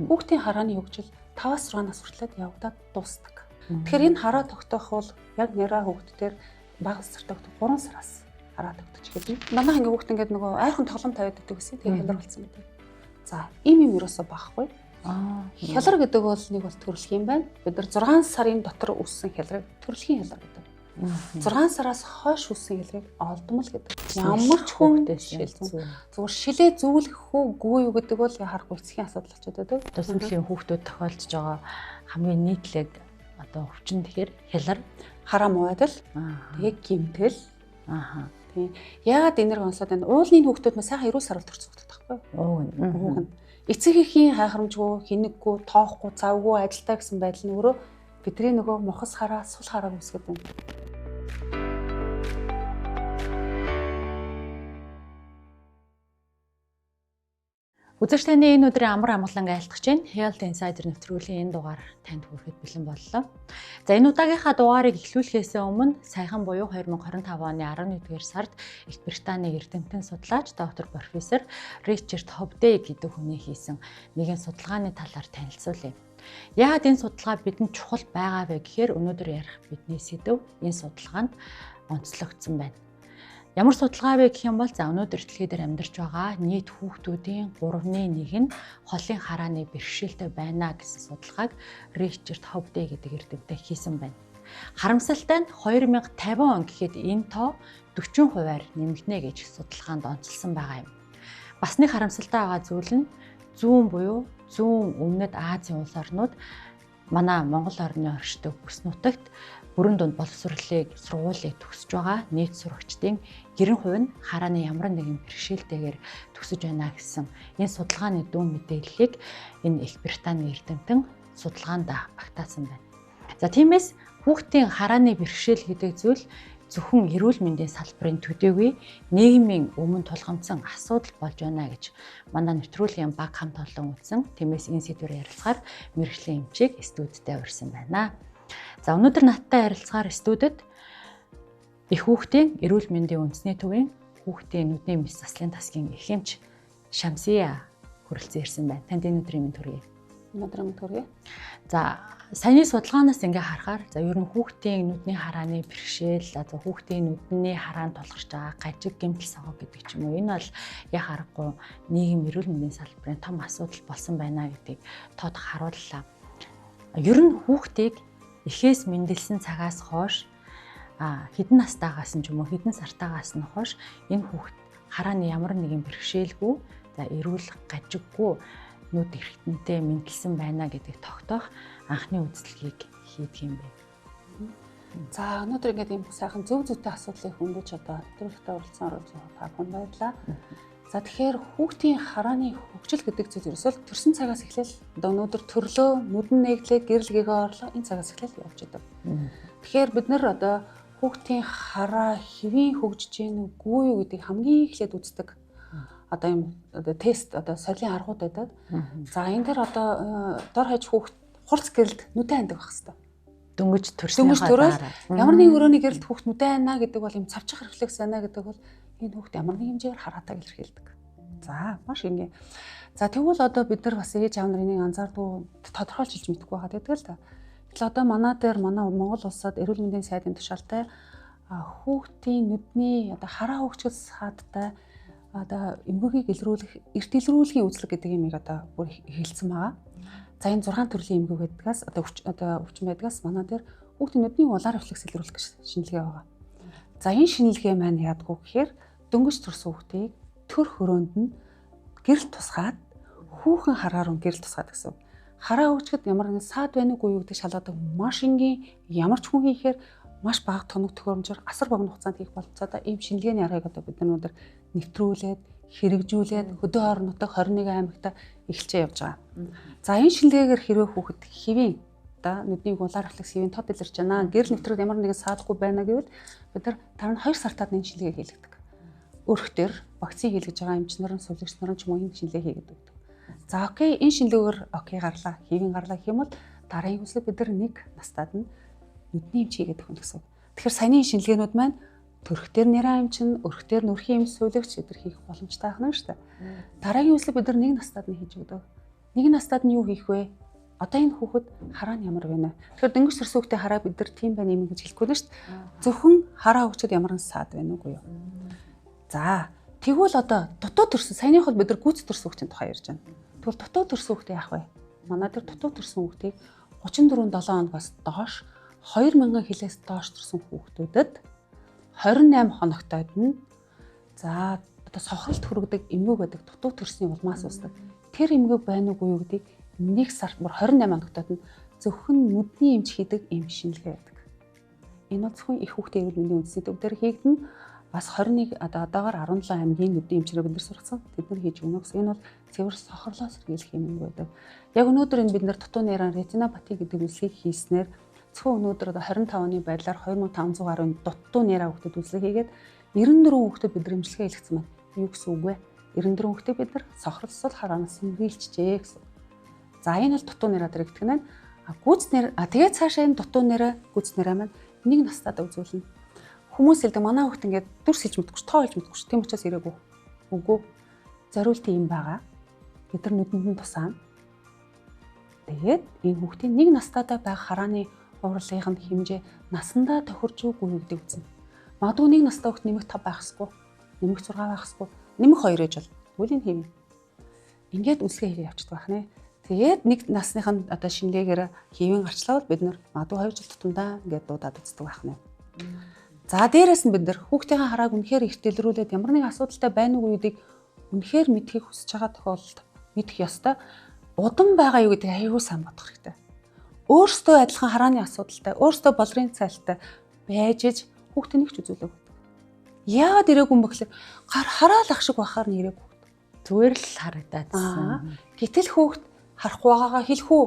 Хүүхдийн харааны хөгжил 5-6 нас хүртэл явагдаад дуусдаг. Тэгэхээр энэ хараа тогтоох бол яг нэраа хүүхдээр бага сар тогтох 3 сараас хараа тогтож гэдэг. Манай ингээ хүүхд ингээд нөгөө айрхан тоглоом тавиад байдаг гэсэн. Тэгээ хялар болсон гэдэг. За им ерөөсө багхгүй. Хялар гэдэг бол нэг бол төрөлхийн байна. Бид нар 6 сарын дотор үссэн хялрыг төрөлхийн хялар гэдэг. 6 сараас хойш үссэн хялрыг олдмол гэдэг. Ямар ч хүүхдээс зүгээр шилээ зүүлэх үгүй юу гэдэг бол харахгүй эцгийн асуудал очиод байдаг. Төсвөлийн хүүхдүүд тохиолдож байгаа хамгийн нийтлэг одоо өвчин тэгэхээр хялар, хараа мууадал, тэгээ гимтэл. Тийм. Яагаад энерги онцлоод байна? Уулын хүүхдүүд мэ сайхан эрүүл сарвал төрсөн хүүхдүүд таахгүй юу? Эцэг эхийн хайхрамжгүй, хинэггүй, тоохгүй, завгүй, ажилтаа гэсэн байдал нь өөрөө бидний нөгөө мохос хараа, сул харааг үүсгэж байна. Үзэгч таны энэ өдрийн амар амгалан айлтгаж байна. Health Insider нэвтрүүлгийн энэ дугаар танд хүрэхэд бэлэн боллоо. За энэ удаагийнхаа дугаарыг эхлүүлэхээс өмнө саяхан буюу 2025 оны 11-р сард Их Британий эрдэмтэн судлаач доктор профессор Ричард Хобдей гэдэг хүний хийсэн нэгэн судалгааны талаар танилцуулъя. Яагаад энэ судалгаа бидэнд чухал байгаа вэ гэхээр өнөөдөр ярих бидний сэдэв энэ судалгаанд онцлогдсон байна. Ямар судалгаа вэ гэх юм бол за өнөөдөр дэлхий дээр амьдарч байгаа нийт хүүхдүүдийн 3/1 нь холын харааны бэрхшээлтэй байна гэсэн судалгааг Ричард Хобдей гэдэг эрдэмтэн хийсэн байна. Харамсалтай нь 2050 он гэхэд энэ тоо 40%-аар нэмэгдэнэ гэж судалгаанд онцлсан байгаа юм. Бас нэг харамсалтай байгаа зүйл нь зүүн буюу зүүн өмнөд Азийн улс орнууд манай Монгол орны оршдог бүс нутагт бүрэн дунд боловсролыг сургуулийг төгсөж байгаа нийт сурагчдын 90% нь харааны ямар нэгэн бэрхшээлтэйгээр төгсөж байна гэсэн энэ судалгааны дүн мэдээллийг энэ Их Британий эрдэмтэн судалгаанд багтаасан байна. За тиймээс хүүхдийн харааны бэрхшээл гэдэг зүйл зөвхөн эрүүл мэндийн салбарын төдийгүй нийгмийн өмнө тулгамдсан асуудал болж байна гэж манай нэвтрүүлгийн баг хамт олон үзсэн. Тиймээс энэ сэдвээр ярилцахаар мэргэжлийн эмчийг студидтэй урьсан байна. За өнөөдөр надтай харилцахаар студид их хүүхдийн эрүүл мэндийн үндэсний төвийн хүүхдийн нүдний мэс заслын тасгийн их эмч Шамсия хүрэлцэн ирсэн байна. Танд энэ өдрийн мэнд хүргэе. Өнөөдөр мэнд хүргэе. За саяны судалгаанаас ингээ харахаар за ер нь хүүхдийн нүдний харааны бэрхшээл, за хүүхдийн нүдний хараанд тулгарч байгаа гажиг гэмтэл саваа гэдэг ч юм уу. Энэ бол яг харахгүй нийгэм эрүүл мэндийн салбарын том асуудал болсон байна гэдгийг тод харууллаа. Ер нь хүүхдийг эхээс мэндэлсэн цагаас хойш хэдэн настайгаас нь ч юм уу хэдэн сартаагаас нь хойш энэ хүүхд харааны ямар нэгэн бэрхшээлгүй за эрүүл гажиггүй нүд эргэтэнтэй мэндэлсэн байна гэдгийг тогтоох анхны үйлчлэгийг хийдэг юм бэ. За өнөөдөр ингээд ийм сайхан зөв зүйтэй асуудлыг хөндөж одоо нэвтрүүлэгтээ оролцсон та бүхэнд баярлалаа. За тэгэхээр хүүхдийн харааны хөгжил гэдэг зүйл ерөөсөө төрсөн цагаас эхлээл одоо өнөөдөр төрлөө, нүдэн нэглээ, гэрэл гэгээ орлоо энэ цагаас эхлээл явж идэв. Тэгэхээр бид нар одоо хүүхдийн хараа хэвийн хөгжиж гэнэ үгүй юу гэдгийг хамгийн эхлээд үздэг. Одоо юм одоо тест одоо солийн аргууд байдаг. За энэ дэр одоо дор хаяж хүүхд хурц гэрэлд нүдэн хандаг байх хэвээр. Дөнгөж төрснийхаа дараа ямар нэгэн өрөөний гэрэлд хүүхд нүдэн хана гэдэг бол юм цавчих рефлекс байна гэдэг бол энэ хүүхд ямар нэгэн хэмжээгээр хараатайг илэрхийлдэг. За маш ингэ. За тэгвэл одоо бид нар бас ээж аав нарын анзаардгүй тодорхойлж хэлж мэдэхгүй байгаа гэдэг л та. Тэгэхээр одоо манай Монгол улсад эрүүл мэндийн сайдын тушаалтай хүүхдийн нүдний одоо хараа хөгжил саадтай одоо эмгэгийг илрүүлэх эрт илрүүлгийн үзлэг гэдэг юмыг одоо бүр хэлсэн байгаа. За энэ 6 төрлийн эмгэг байдгаас одоо өвчин байдгаас манай дээр хүүхдийн нүдний улаар рефлекс илрүүлэх гэж шинжилгээ байгаа. За энэ шинжилгээ маань яадгүй гэхээр дөнгөж төрсөн хүүхдийг төр хөрөөнд нь гэрэл тусгаад хүүхэн хараар нь гэрэл тусгаад гэсэн. Хараа хөгжөхөд ямар нэгэн саад байна уу юу гэдэг шалгадаг маш энгийн ямар ч хүн хийхээр маш бага тоног төхөөрөмжөөр асар богино хугацаанд хийх боломжтой ийм шинжилгээний аргыг одоо бид нар өнөөдөр нэвтрүүлээд хэрэгжүүлээд хөдөө орон нутаг 21 аймагта эхэлчээ явж байгаа. За энэ шинжилгээгээр хэрвээ хүүхэд хэвийн одоо нүдний улаар рефлекс хэвийн тод илэрч байна. Гэрэл нэвтрээд ямар нэгэн саадгүй байна гэвэл бид нар тарна 2 сартаад энэ шинжилгээ хийлгдэг. Өрхтөр вакцины хийлгэж байгаа эмч нарын сувлагч нарын ч юм уу энэ шинжилгээ хийгээд өгдөг. За окей энэ шинжилгээгээр окей гарлаа, хэвийн гарлаа гэх юм бол дараагийн хүслэг бид нар нэг настаад нь нүдний эмч хийгээд өгнө гэсэн. Тэгэхээр саяны шинжилгээнүүд маань төрхтөр нэраа эмчин, өрхтөр нүрхийн эмч сувлагч эдэр хийх боломжтой ахна шүү дээ. Дараагийн хүслэг бид нар нэг настаад нь хийж өгдөг. Нэг настад нь юу хийх вэ? Одоо энэ хүүхэд хараа нь ямар байна? Тэгэхээр дөнгөж төрсөн хүүхдээ хараа бид нар тийм байна юм гэж хэлэхгүй нь шүү дээ. Зөвхөн хараа хөвчөд ямар саад байна уу юу? За тэгвэл одоо дутуу төрсөн саяных бол бид нар гүйц төрсөн хүүхдийн тухай ярьж байна. Тэгвэл дутуу төрсөн хүүхдээ яах вэ? Манай дээр дутуу төрсөн хүүхдийг 34-7 хоногоос доош 2000 хилээс доош төрсэн хүүхдүүдэд 28 хоногтойд нь за одоо сохролт хүргэдэг эмгэг байдаг дутуу төрсний улмаас үүсдэг. Тэр эмгэг байна уугүй юу гэдгийг 1 сард бүр 28 хоногтойд нь зөвхөн нүдний эмч хийдэг эм шинжилгээ байдаг. Энэ бол зөвхөн их хүүхдийн эрүүл мэндийн үндэсний төв дээр хийгдэн бас 21 одоогоор 17 аймгийн нүдний эмчнэр бид нар сургасан. Тэд нар хийж өгнө гэсэн. Энэ бол цэвэр сохрлоо сэргийлэх юм байдаг. Яг өнөөдөр энэ бид нар дутуу нейрон ретинопати гэдэг үйлслийг хийснээр зөвхөн өнөөдөр 25 оны байдлаар 2500 гаруй дутуу нейрон хүүхдэд үйлслэг хийгээд 94 хүүхдэд бид нар эмчилгээ хийлгэсэн байна. Юу гэсэн үг вэ? 94 хүүхдэд бид нар сохрлосол хараанаас сэргийлчихжээ гэсэн. За энэ бол дутуу нейрон дээр гэдэг нь. Гүйц нейр тэгээд цаашаа энэ дутуу нейрон гүйц нейрон маань нэг настад үзүүлнэ. Хүмүүс хэлдэг манай хүүхд ингээд дүрс хэлж мэдгүй, тоо хэлж мэдгүй. Тийм учраас ирээгүй. Үгүй. Зориулт юм байгаа. Бид нар нүдэнд нь тусаана. Тэгээд энэ хүүхдийн нэг настадаа байх харааны урлагийн хэмжээ насандаа тохирж үгүй гэдэг үзнэ. Магадгүй нэг настай хүүхд нэмэх 5 байх хэсгүй, нэмэх 6 байх хэсгүй, нэмэх 2 ээж бол түүнийг хийвээ. Ингээд үсгээ хийгээ явчихдаг байх нэ. Тэгээд нэг насных нь одоо шингээгээр хийвэн гарчлаа бол бид нар магадгүй 2 жил тутамдаа ингээд дуудаад үздэг байх нэ. За дээрэс нь бид нар хүүхдийн харааг үнэхээр ихтэлрүүлээд ямар нэг асуудалтай байна уу гэдгийг үнэхээр мэдхийг хүсэж байгаа тохиолдолд мэдэх ёстой. Удам байгаа юу гэдэг аюул сан бодох хэрэгтэй. Өөртөө адилхан харааны асуудалтай, өөртөө болрын цайлтай байж иж хүүхдээ нэг ч үзүүлэг. Яагаад ирээгүй юм бэ гэхээр хараал ах шиг бахаар нь ирээгүй. Зүгээр л харагдаадсан. Гэтэл хүүхд харахгүй байгаагаа хэлэх үү?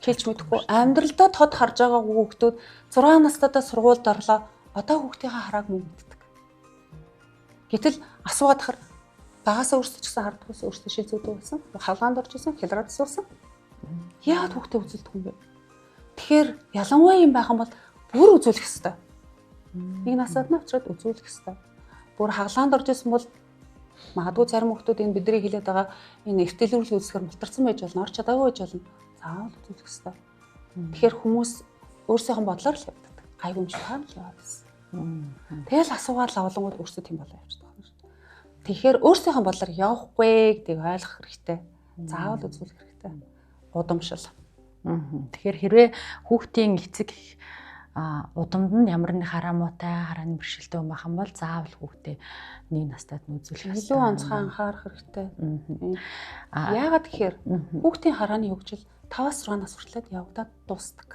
Хэлж мэдэхгүй. Амьдралдаа тод харж байгаа хүүхдүүд 6 настайдаа сургуульд орлоо. Одоо хүүхдийнхээ харааг мөн мэддэг. Гэтэл асуугаад хахаар багасаа өөрсдөө ч гэсэн хардгаас өөрсдөө шил зүйдэг болсон. Хавгаанд орж исэн, хялраад сурсан. Яагаад хүүхдээ үзүүлдэг юм бэ? Тэгэхээр ялангуяа юм байх юм бол бүр үзүүлэх ёстой. Нэг насаад нь авчираад үзүүлэх ёстой. Бүр хаглаанд орж исэн бол магадгүй зарим хүүхдүүд энэ бидний хэлээд байгаа энэ эртэлрүүл үзэхээр мултарсан байж болно, орч чадаагүй байж болно. Заавал үзүүлэх ёстой. Тэгэхээр хүмүүс өөрсдийнх нь бодлоор л явдаг. Гайгүй юм шиг хаана яваад байсан. Тэгэл асуугаад лавлангууд өөрсдөө тийм болоо явчихдаг юм шүү дээ. Тэгэхээр өөрсдийнх нь бодлоор явахгүй гэдгийг ойлгох хэрэгтэй. Заавал үзүүлэх хэрэгтэй. Удамшил. Тэгэхээр хэрвээ хүүхдийн эцэг удамд нь ямар нэг хараамуутай харааны бэрхшээлтэй юм байх юм бол заавал хүүхдээ нэг настайд нь үзүүлэх хэрэгтэй. Илүү онцгой анхаарах хэрэгтэй. Яагаад гэхээр хүүхдийн харааны хөгжил 5-6 нас хүртэл явагдаад дуусдаг.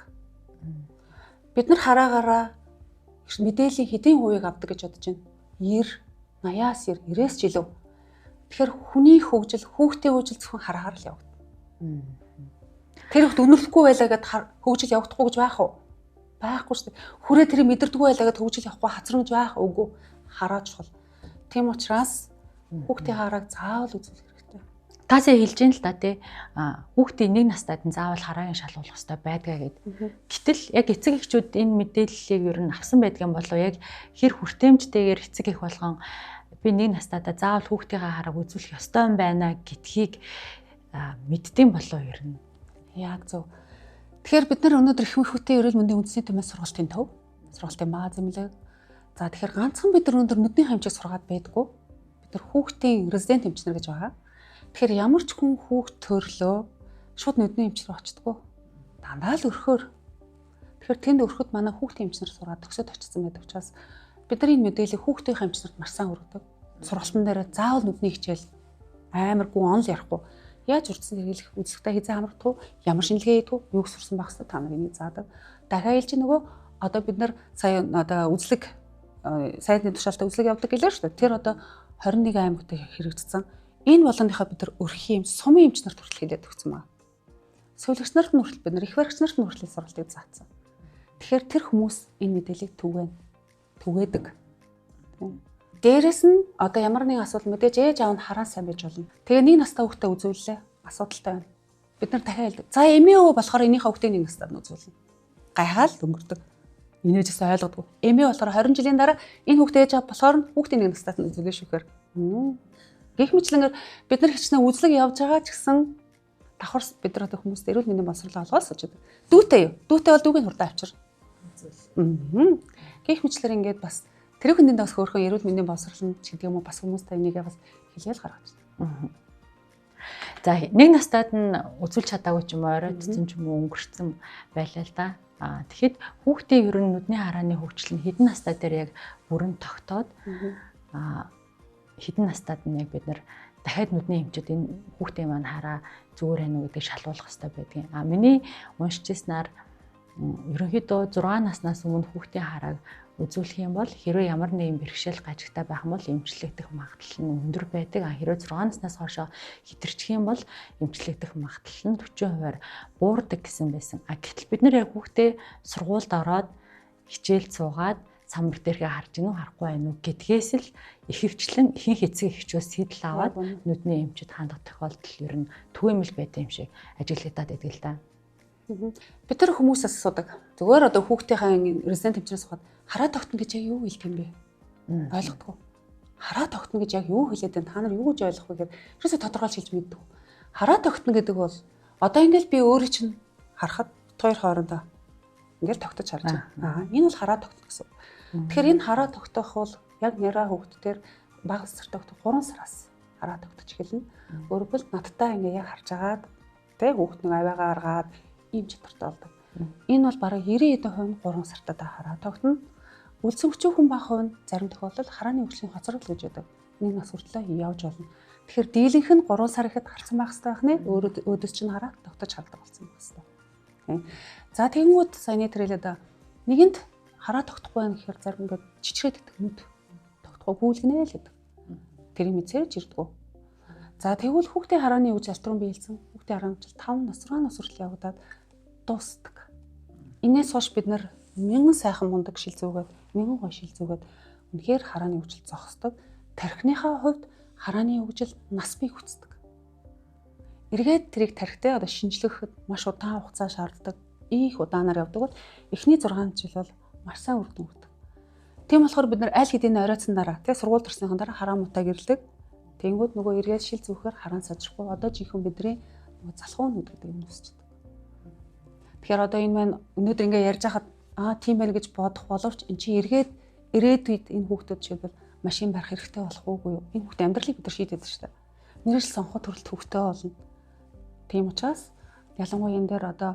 Бид нар хараагаараа мэдээллийн хэдийн хувийг авдаг гэж бодож байна. 90-80-аас 90-ээс ч илүү. Тэгэхээр хүний хөгжил, хүүхдийн хөгжил зөвхөн хараагаар л явагдана. Тэр хүүхд өнөрлөхгүй байлаа гэдээ хөгжил явагдахгүй гэж байх уу? Байхгүй шүү дээ. Хүрээ тэр мэдэрдэггүй байлаа гэдээ хөгжил явахгүй хацрамж байх үгүй. Хараа чухал. Тийм учраас хүүхдийн харааг заавал үзүүлэх хэрэгтэй. Тасаа хэлж ин л да тий. Хүүхдийн нэг настайд нь заавал хараагийн шалгуулах хэрэгтэй байдгаа гэдэг. Гэтэл яг эцэг эхчүүд энэ мэдээллийг ер нь авсан байдгийн болов яг хэр хүртээмжтэйгээр эцэг эх болгон би нэг настайдаа заавал хүүхдийнхээ харааг үзүүлэх ёстой юм байна гэдгийг мэддэм болов ер нь. Яг зөв. Тэгэхээр бид нар өнөөдөр их хүүхдийн эрүүл мэндийн үндэсний төвөөс сургалтын төв, сургалтын бааз эмнэлэг. За тэгэхээр ганцхан бид нар өнөөдөр нүдний хэмжээг сургаад байдгүй. Бид нар хүүхдийн резидент эмчнэр гэж байгаа. Тэгэхээр ямар ч хүн хүүхд төрлөө шууд нүдний эмч рүү очдоггүй. Дандаа л өрхөөр. Тэгэхээр тэнд өрхөд манай хүүхдийн эмчнэр сураад төгсөд очсон байдаг учраас бидний мэдээлэл хүүхдийн эмчнэрт маш сайн хүргэдэг. Сургалтын дээр заавал нүдний хичээл амаргүй онл ярихгүй. Яаж урдсан хэрэглэх үзлэгтэй хязаа хамрагдав, ямар шинжилгээ хийдэг, юу сурсан байх хэвээр та нар энийг заадаг. Дахиад хэлж нөгөө одоо бид нар сая одоо үзлэг сайдны тушаалтаа үзлэг явдаг гэлээ шүү дээ. Тэр одоо 21 аймагт хэрэгжсэн. Энэ болгоныхоо бид нар өрхийн юм сумын эмч нарт хүртэл хэлээд өгсөн байна. Сувилагч нарт нь хүртэл бид нар их баригч нарт нь хүртэл сургалтыг заасан. Тэгэхээр тэр хүмүүс энэ мэдээллийг түгээдэг. Дээрээс нь одоо ямар нэгэн асуудал мэдээж ээж аав нь хараа сайн байж болно. Тэгээ нэг настай хүүхдээ үзүүллээ. Асуудалтай байна. Бид нар дахиад хэлдэг. За эмээ өвөө болохоор энийхээ хүүхдээ нэг настайд нь үзүүлнэ. Гайхаад өнгөрдөг. Энэжээс ойлгодгүй. Эмээ болохоор 20 жилийн дараа энэ хүүхдээ ээж аав болохоор хүүхдээ нэг настайд нь үзүүлнэ шүүхээр. Гэх мэтлэнгээр бид нар хичнээн үзлэг явж байгаа ч гэсэн давхар бид нар одоо хүмүүст эрүүл мэндийн боловсролоо олгоосож байдаг. Дүүтэй юу? Дүүтэй бол дүүгийн хурдан авчир. Гэх мэтлэр ингээд бас тэр хүндийн дагс хөөрхөн эрүүл мэндийн боловсрол ч гэдэг юм уу бас хүмүүстэй энийгээ бас хэлгээл гаргаж байна. За нэг настайд нь үзүүлж чадаагүй ч юм уу оройтсон ч юм уу өнгөрцөн байлаа л да. Тэгэхэд хүүхдийн ер нь нүдний харааны хөгжил нь хэдэн настай дээр яг бүрэн тогтоод хэдэн настайд нь яг бид нар дахиад нүдний эмчүүд энэ хүүхдийн маань хараа зүгээр байна уу гэдгийг шалгуулах хэрэгтэй байдгийг. Миний уншижсэнаар ерөнхийдөө 6 наснаас өмнө хүүхдийн харааг үзүүлэх юм бол хэрвээ ямар нэгэн бэрхшээл гажигтай байх юм бол эмчлэгдэх магадлал нь өндөр байдаг. Хэрвээ 6 наснаас хойш хэтэрчих юм бол эмчлэгдэх магадлал нь 40% буурдаг гэсэн байсан. Гэтэл бид нэр яг хүүхдээ сургуульд ороод хичээл цуугаад самбар дээрээ харж гинүү харахгүй байх уу гэдгээс л ихэвчлэн ихэнх эцэг эхчүүд сэтэл аваад нүдний эмчид хандах тохиолдол ер нь түгээмэл байдаг юм шиг ажиглагдаад байдаг л да. Бид тэр хүмүүсээс асуудаг. Зүгээр одоо хүүхдийнхээ резидент эмчнээс сухад хараа тогтно гэж яг юу хэлдэг юм бэ? Ойлгохгүй. Хараа тогтно гэж яг юу хэлээд байна? Та нар юу гэж ойлгох вэ гэхээр ерөөсөө тодорхойлж хэлж мэддэг. Хараа тогтно гэдэг бол одоо ингээл би өөрөө чинь харахад хоёр хоорондоо ингээл тогтож харж байгаа. Энэ бол хараа тогтно гэсэн. Тэгэхээр энэ хараа тогтоох бол яг нэраа хүүхдээр бага сар тогтох 3 сараас хараа тогтож эхэлнэ. Өөрөөр хэлбэл надтай ингээ яг харж агаад тэг хүүхд нэг авиагаа аргаад ийм чадвартай болдог. Энэ бол бараг 90% 3 сартаа хараа тогтно. Үлдсэн хүчин хүн бах хувь зарим тохиолдолд харааны хөгжлийн хоцрол гэж байдаг. Нэг нас хүртэл явж болно. Тэгэхээр дийлэнх нь 3 сар ихэд харсан байх хэрэгтэй байна. Өөдөөс чинь хараа тогтож хардаг болсон байх хэрэгтэй. За тэгэнгүүт саяны тэрэлээд нэгэнд хараа тогтохгүй байх гэхээр зарим ингээд чичрээд идэх нүд тогтохгүй гүйлгэнэ л гэдэг. Тэрийг мэдсэрэж ирдгүү. За тэгвэл хүүхдийн харааны үж алтрын биелсэн. Хүүхдийн харааны үж 5 нас 6 нас хүртэл явагдаад дуусдаг. Инээс хойш бид нар мянган сайхан мундаг шил зүгээд, мянган гой шил зүгээд үнэхээр харааны үжил зогсдог. Тархиныхаа хувьд харааны үжил нас бий хүчдэг. Эргээд тэрийг тархитай одоо шинжлэхэд маш удаан хугацаа шаарддаг. Их удаанаар явдаг бол эхний 6 жил бол маш сайн үр дүн өгдөг. Тийм болохоор бид нар аль хэдийн оройтсон дараа тий сургууль төрсөхийн дараа хараа мутаа гэрлэг. Тэнгүүд нөгөө эргээд шил зүвхээр хараан сажрахгүй одоо жинхэнэ бидний нөгөө залхуу нүд гэдэг юм үсчихдээ. Тэгэхээр одоо энэ маань өнөөдөр ингээ ярьж хахад тийм байл гэж бодох боловч эн чинь ирээдүйд энэ хүүхдүүд жишээлбэл машин барих хэрэгтэй болох уугүй юу? Энэ хүүхдийн амьдралыг бид нар шийдэдэг шүү дээ. Мэргэжил сонгоход хүртэл хөвгтэй болно. Тийм учраас ялангуяа энэ дээр одоо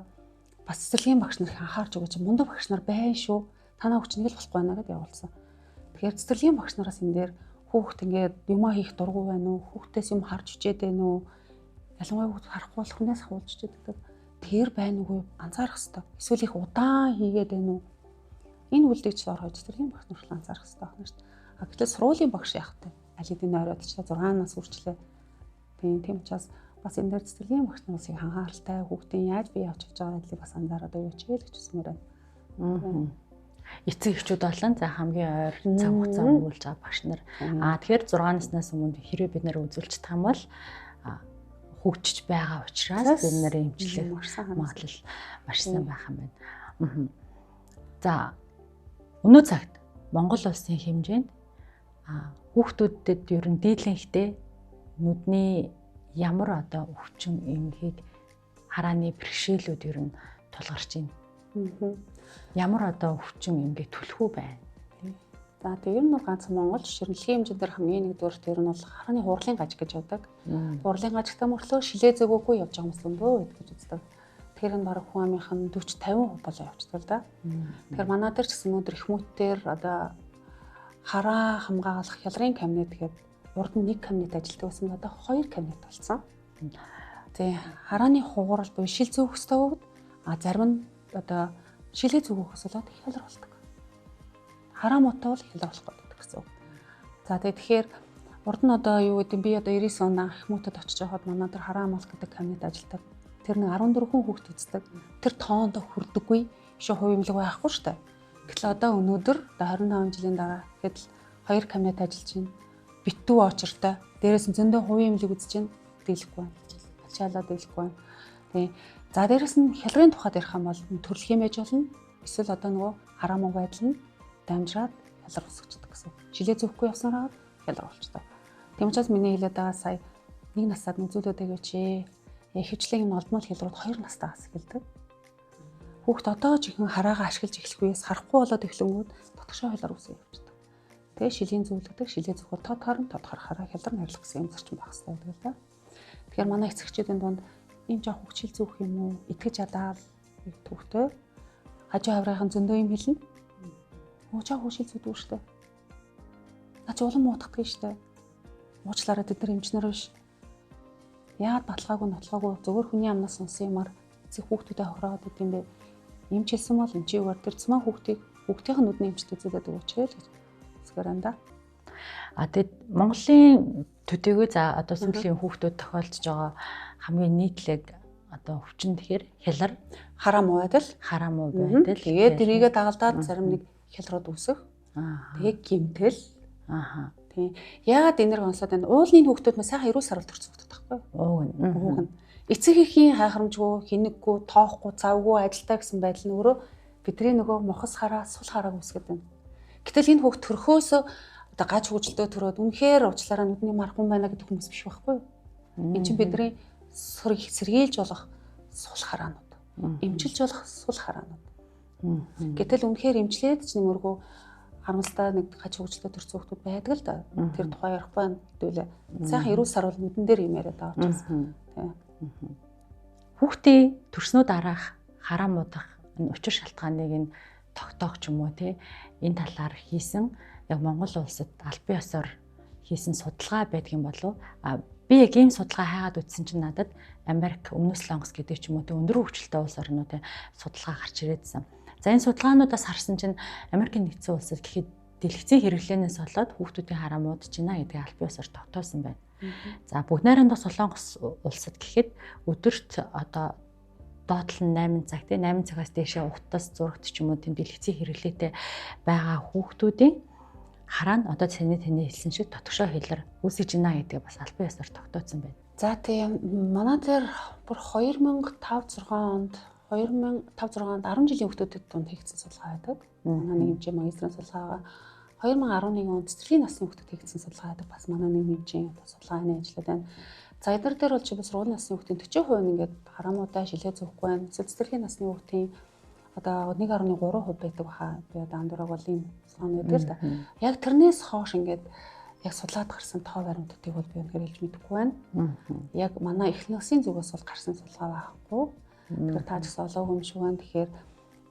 бас цэцэрлэгийн багш нар анхаарч өгөөч. Мундаг багш нар байна шүү. Танаа хүч нэг л болохгүй байна гэдээ явуулсан. Тэгэхээр цэцэрлэгийн багш нараас энэ дээр хүүхд ингээд юмаа хийх дургу байна уу? Хүүхдээс юм харж ичээд байна уу? Ялангуяа хүүхд харахгүй болох хүнээс хавуулж ичээд тэр байна уугүй анзаарах хэрэгтэй. Эсвэл их удаан хийгээд байна уу? Энэ үлдэгч орхож цэцэрлэгийн багш нар анзаарах хэрэгтэй байна шүү дээ. Гэтэл сургуулийн багш яахтай. Аль хэдийн ойротчлаа 6 нас хүрчлээ. Тийм учраас бас энэ дээр цэцэрлэгийн багш нараас их анхааралтай хүүхдийн яаж бие авч явж байгаа гэдгийг бас анзаараад өгөөч гэж хүсмээр байна. Эцэг эхчүүд болон за хамгийн ойр цаг хугацаа өнгөрүүлж байгаа багш нар. Тэгэхээр 6 наснаас өмнө хэрвээ бид нэр үзүүлж чадах юм бол хөгжиж байгаа учраас бид нарын эмчлэх магадлал маш сайн байх юм байна. За өнөө цагт Монгол улсын хэмжээнд хүүхдүүдэд ер нь дийлэнхтэй нүдний ямар одоо өвчин эмгээг харааны бэрхшээлүүд ер нь тулгарч байна. Ямар одоо өвчин эмгээг түлхүү байна. За тэгээ ер нь бол ганцхан Монгол ширнэлгийн хэмжээгээр хамгийн нэгдүгээр ер нь бол харааны хурлын гажиг гэж явдаг. Хурлын гажигтай мөрлөө шилээ зөгөөгүй явж байгаа хүмүүс өндөө байдаг гэж үздэг. Тэгэхээр энэ бараг хүн амынхан 40-50% болоо явчихдаг л да. Тэгэхээр манай дээр ч гэсэн өнөөдөр их мөттээр одоо хараа хамгаалах хялрын кабинет гэдэг урд нь 1 кабинет ажилладаг байсан одоо 2 кабинет болсон. Тэгээ харааны хугарал буюу шил зөөх хөстэй бөгд зарим нь одоо шилээ зүгөөхөөс болоод хялар болдог. Хараа муутай бол хялар болох гэдэг гэсэн үг. За тэгэхээр урд нь одоо юу гэдэг би одоо 99 он анх их муутай очиж байхад манай дээр хараа амлах гэдэг кабинет ажилладаг. Тэр нэг 14 хүн хүүхд үздэг. Тэр тоондоо хүрдэггүй биш хувь имлэг байхгүй шүү дээ. Гэтэл одоо өнөөдөр 25 жилийн дараа гэхэд 2 кабинет ажиллаж байна. Битүү очиртай. Дээрээс нь зөндөө хувийн имлэг үзэж байна. Дийлэхгүй байна. Ачаалаад дийлэхгүй байна. Тэгээ за дээрээс нь хялрын тухайд ярих юм бол төрөлх юм байж болно. Эсвэл одоо нөгөө хараа муу байдал нь дамжраад хялар өсгөждөг гэсэн. Шилээ зөөхгүй явсанараа хялар болчтой. Тийм учраас миний хэлээд байгаа сая 1 насаад үзүүлээд өгөөч ээ. Ихэвчлэн энэ олдмол хэлрүүд 2 настайгаас эхэлдэг. Хүүхд одоо жинхэнэ хараагаа ашиглаж эхлэх үеэс харахгүй болоод эхлэнгүүд дотгошоо хялар үсээ явчихдаг. Тэгээ шилийн зөвлөдөг, шилээ зөвхөн тод хараа хялар нарилах гэсэн юм зарчим байх хэрэгтэй гэдэг л да. Тэгэхээр манай эцэгчүүдийн дунд ийм жоох хөвчил зүүх юм уу, итгэж адаад төвхтэй хажуу хаврын зөндөө юм хэлнэ. Жоох хөвчил зүдүүр штэ. Наач улам муутгадаг штэ. Уучлаарай бид нар эмчнэр биш. Яагаад баталгаагүй нотлоогүй зөвхөн хүний амнаас сонсон юмар эцэг хүүхдүүдэд хохироод идэм бэ? Эмч хэлсэн бол эмчээгээр тэр цэмэн хүүхдийн нүдний эмчт үзүүлээд өгөөч гэж зөвхөр анда. Тэгэд Монголын төдийгүй за одоо сүүлийн хүүхдүүд тохиолдож байгаа хамгийн нийтлэг одоо өвчин тэгэхээр хялар, хараа муу байдал. Тэгээд тэрийгэ дагалдаад зарим нэг хялрууд үүсэх. Тэгээд гимтэл. Тийм. Яагаад энерги онцлоод байна? Уулын хүүхдүүд мань сайхан эрүүл сарвал төрсөн хүүхдүүд байхгүй юу? Уг нь. Эцэг эхийн хайхрамжгүй, хинэггүй, тоохгүй, завгүй, ажилтаа гэсэн байдал нь өөрөө бидний нөгөө мохос хараа, сул харааг үүсгэж байна. Гэтэл энэ хүүхд төрхөөсөө одоо гаж хөгжилтөө төрөөд үнэхээр уучлаараа нүдний мархан байна гэдэг хүмүүс биш байхгүй юу? Энэ чинь бидний сэргийлж болох сул хараанууд. Эмчилж болох сул хараанууд. Гэтэл үнэхээр эмчлээд ч нэмэргүй харамстай нэг гаж хөгжилтөө төрсөн хүмүүс байдаг л да. Тэр тухай ярихгүй байна хэдүүлээ. Сайхан эрүүл сарвал нүдэн дээр юм яриад байгаа учраас. Тийм. Хүүхдийн төрснөө дараах хараа муудах учир шалтгааныг нь тогтоох ч юм уу тий энэ талаар хийсэн яг Монгол улсад албан ёсоор хийсэн судалгаа байдгийн болов би яг ийм судалгаа хайгаад үзсэн чинь надад Америк, Өмнөд Солонгос гэдэг ч юм уу тий өндөр хөгжилтэй улс орнуудын судалгаа гарч ирээдсэн. За энэ судалгаануудаас харсан чинь Америкийн нэгдсэн улсад гэхэд дэлгэцийн хэрэглэнээс болоод хүүхдүүдийн хараа муудаж байна гэдгийг албан ёсоор тогтоосон байна. За бүгд найрамдах Солонгос улсад гэхэд өдөрт одоо доотлон 8 цаг тий 8 цагаас дээшээ утас зурагт ч юм уу тийм дэлгэцийн хэрэглээтэй байгаа хүүхдүүдийн хараа нь одоо таны хэлсэн шиг дотгошоо хялар үүсэж байна гэдгийг бас албан ёсоор тогтоосон байна. За тийм манай дээр бүр 2005-6 онд 10 жилийн хүүхдүүдэд дунд хийгдсэн судалгаа байдаг. Манай нэг хэмжээ магистрийн судалгаагаа 2011 онд цэцэрлэгийн насны хүүхдэд хийгдсэн судалгаа байдаг. Бас манай нэг хэмжээ судалгааны ажлууд байна. За эдгээр дээр бол чи бас сургуулийн насны хүүхдийн 40% ингээд хараамуудаа шилээ зөөхгүй байна. Цэцэрлэгийн насны хүүхдийн одоо 1.3% байдаг баха. Би одоо андуураг бол ийм судалгааны байдаг л да. Яг тэрнээс хойш ингээд яг судлаад гарсан тоо баримтуудыг бол би өнөхөр хэлж мэдэхгүй байна. Яг манай их насны зүгээс бол гарсан судалгаа байхгүй. Тэгэхээр та ч гэсэн олоогүй юм шиг байна. Тэгэхээр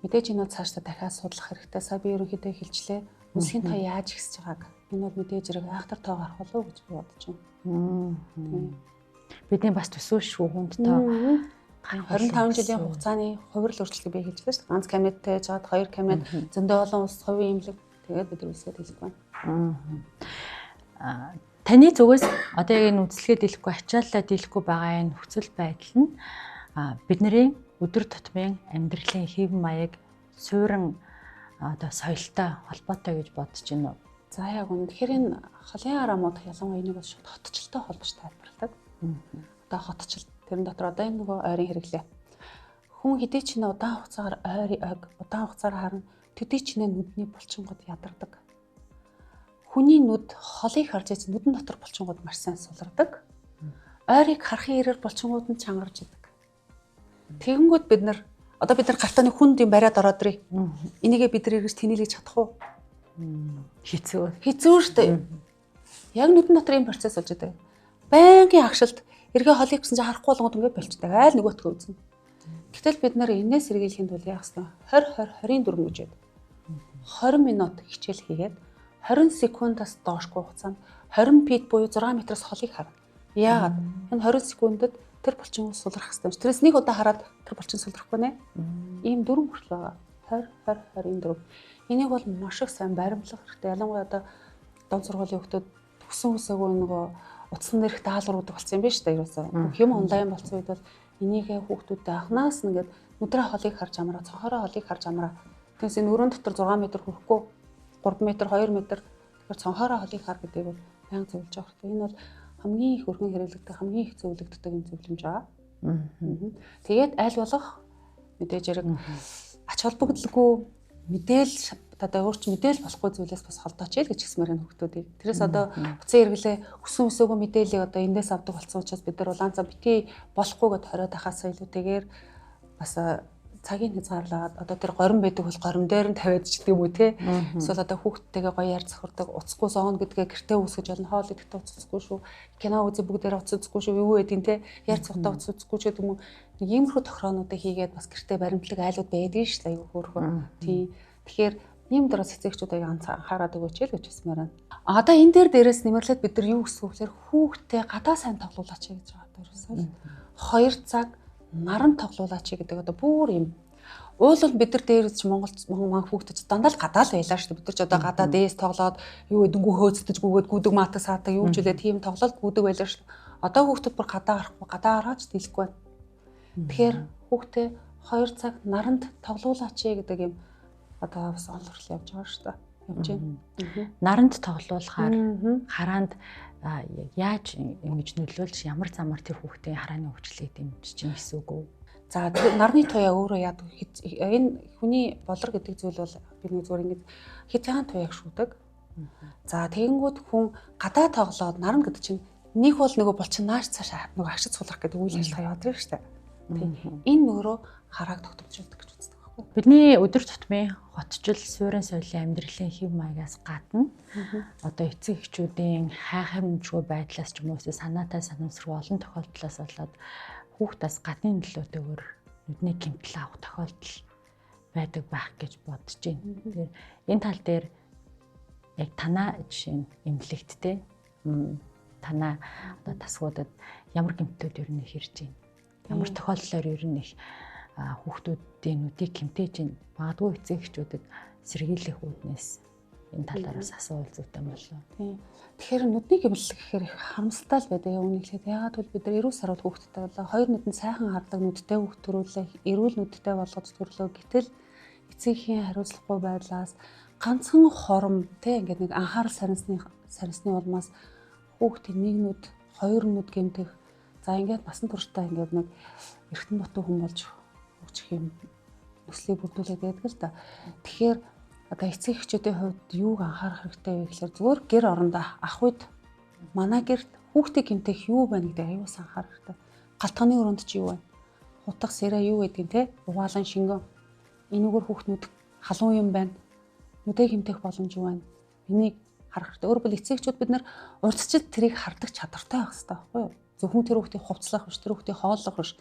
мэдээж энэ бол цаашдаа дахиад судлах хэрэгтэй. Сая би ерөнхийдөө хэлжлээ. Үсгийн тоо яаж ихсэж байгааг энэ бол мэдээж хэрэг айхтар тоо гарах болов уу гэж би бодож байна. Бидний бас төсөв шүү хүнд тоо 25 жилийн хугацааны хувирал өөрчлөлтийг би хэлж байна шүү дээ. Ганц каметтэй жаад 2 камет зөндөө олон улс хувийн имлэг тэгээд бид үсгээд хэлэх байна. Таны зүгээс одоо яг энэ үзлэгээ дийлэхгүй ачааллаа дийлэхгүй байгаа энэ нөхцөл байдал нь бидний өдөр тутмын амьдралын хэв маяг суурин одоо соёлтой холбоотой гэж бодож байна уу? За яг үнэхээр энэ холын хараамууд ялангуяа энийг бас шууд хотчлолтой холбож тайлбарладаг. Одоо хотчлол тэрэн дотор одоо энэ нөгөө ойрын хэрэглээ. Хүн хэдий ч нэ удаан хугацаагаар ойрыг удаан хугацаараа харна төдий ч нэ нүдний булчингууд ядардаг. Хүний нүд холыг харж ийц нүдэн дотор булчингууд маш сайн сулардаг. Ойрыг харахын ирээр булчингууд нь чангарч идэг. Тэгэнгүүт бид нар гартаа нэг хүнд юм бариад ороод ирээ. Энийгээ бид нар эргэж тэнэлж чадах уу? Хэцүү штэ. Яг нүдэн дотор ийм процесс болж байгаа. Байнгын агшилт эргээ холыг гэсэн чинь харахгүй болгоод ингээд болчдаг. Айл нөгөөтгөө үзнэ. Гэтэл бид нар энээс сэргийлэхийн тулд яах вэ? 20 24 гэж байна. 20 минут хичээл хийгээд 20 секундаас доошгүй хугацаанд 20 фит буюу 6 метраас холыг харна. Яагаад? Энэ 20 секундэд тэр булчин сулрах хэрэгтэй. Тэрээс нэг удаа хараад тэр булчин сулрахгүй нэ. Ийм дөрөв хүртэл байгаа. 20 энэ дөрөв. Энийг бол маш их сайн баримтлах хэрэгтэй. Ялангуяа одоо дон сургуулийн хүүхдүүд төгсөн үсээгүй нөгөө утсан дээрх даалгаврууд болсон юм байна шүү дээ. Ерөөсөө юм онлайн болсон үед бол энийгээ хүүхдүүдэд анханаас нэгээд нүдрээ холыг харж амраа, цонхороо холыг харж амраа. Тэгээс энэ өрөөнд дотор 6 м хүрэхгүй 3 м, 2 м тэгэхээр цонхороо холыг хар гэдэг бол байнга зөвлөж байгаа хэрэгтэй. Энэ бол хамгийн их өргөн хэрэглэгдэх, хамгийн их зөвлөгддөг юм зөвлөмж байгаа. Тэгээд аль болох мэдээж хэрэг ач холбогдолгүй мэдээлэл одоо өөр ч мэдээл болохгүй зүйлээс бас холдооч л гэж хэлсмээр энэ хүүхдүүдийг. Тэрээс одоо уцаа эргэлээ өсөн өсөөгөө мэдээллийг одоо эндээс авдаг болсон учраас бид нар улаанцаа бити болохгүйгээд хориод ахаасаа илүүтэйгээр бас цагийн хязгаарлаад одоо тэр горин байдаг бол горин дээр нь тавиад ч гэдэг юм уу те. Эсвэл одоо хүүхдтэйгээ гоё яар завхардаг уцгүй зоон гэдгээ гэртээ үүсгэж болно. Хоол идэхдээ уцсгүй шүү. Кино үзээ бүгдээрээ уцсгүй шүү. Юу гэдгийг те. Яар завхтаа уцсгүй ч гэдэг юм уу. Нэг иймэрхүү тохироонуудыг хийгээд бас гэртээ баримтлаг айлууд байдаг шүү дээ. Аюу хөөрхөн. Тийм. Тэгэхээр ийм дөрөс эцэгчүүдийг анхаарад өгөөч л гэж хэлсмээр байна. Одоо энэ дээрээс нэмэрлээд бид нар юу гэсэн үг вэ? Хүүхдтэй гадаа сайн тоглуулаач гэж байгаа дөрөсөө. 2 цаг наран тоглуулаач гэдэг одоо бүр юм. Уул бол бид нар дээр ч Монгол хүүхдэд дандаа л гадаа л байлаа шүү дээ. Бид нар ч одоо гадаа дээс тоглоод юу гэдэнгүү хөөцдөж гүгээд гүдэг матаг саадаг юу ч үлээ тийм тоглоод гүдэг байлаа шүү. Одоо хүүхдэд бүр гадаа гарахгүй гадаа гараач дийлэхгүй байна. Тэгэхээр хүүхдээ 2 цаг наранд тоглуулаач гэдэг юм одоо бас олонхорл явж байгаа шүү дээ. Явж байна. Наранд тоглуулахаар хараанд яаж ингэж нөлөөлж ямар замаар тэр хүүхдийн харааны хөгжлийг дэмжиж чинь гэсэн үг үү? За нарны туяа өөрөө яадаг энэ хүний болор гэдэг зүйл бол би нэг зүгээр ингэж хязгаан туяаг шүүдэг. За тэгэнгүүт хүн гадаа тоглоод наран гэдэг чинь нэг бол нөгөө булчин нааш цаашаа нөгөө агшид сулрах гэдэг үйл ажиллагаа яваад байгаа шүү дээ. Энэ өөрөө харааг тогтворчулдаг гэж үздэг байхгүй. Бидний өдөр тутмын хотчил суурин соёлын амьдралын хэв маягаас гадна одоо эцэг эхчүүдийн хайхамжгүй байдлаас ч юм уу санаатай санамсруу олон тохиолдлоос болоод хүүхдээс гадны нөлөөтэйгээр нүдний гэмтэл авах тохиолдол байдаг байх гэж бодож байна. Тэгэхээр энэ тал дээр яг танаа жишээ нь эмнэлэгттэй танаа одоо тасгуудад ямар гэмтүүд ер нь хэрж байна? Ямар тохиолдлоор ер нь их хүүхдүүдийн нүдийг гэмтэж байна? Магадгүй эцэг эхчүүдэд сэргийлэх үүднээс энэ талаар бас асуувал зүйтэй болов. Тийм. Тэгэхээр нүдний гэмтэл гэхээр их харамсалтай л байдаг. Үүнийг хэлээд яагаад бол бид нар эрүүл сарууд хүүхдтэй болоо 2 нүдэнд сайхан хардаг нүдтэй хүүхд төрүүлээ эрүүл нүдтэй болгож төрлөө. Гэтэл эцэгхийн хариуцлагагүй байдлаас ганцхан хором те ингээд нэг анхаарал сарнисны улмаас хүүхдийн нэг нүд 2 нүд гэмтэх. За ингээд насан туршдаа ингээд нэг эргэтэн дутуу хүн болж өгчих юм өслийг бүрдүүлээд байдаг л да. Тэгэхээр одоо эцэг эхчүүдийн хувьд юуг анхаарах хэрэгтэй вэ гэхээр зүгээр гэр орондоо ах үед манай гэрт хүүхдийг гэмтэх юу байна гэдэг аюулс анхаарах хэрэгтэй. Галтганы өрөөнд чи юу байна? Хутга сэрэ юу гэдгийг те угаалan шингэн энүүгээр хүүхднүүд халуун юм байна. Нүдэ гэмтэх боломж юу байна? Энийг харах хэрэгтэй. Өөрөөр хэлбэл эцэг эхчүүд бид нар урьдчилан тэрийг хардаг чадвартай байх хэрэгтэй байхгүй юу? Зөвхөн тэр хүүхдийг хувцлах биш, тэр хүүхдийг хооллох биш.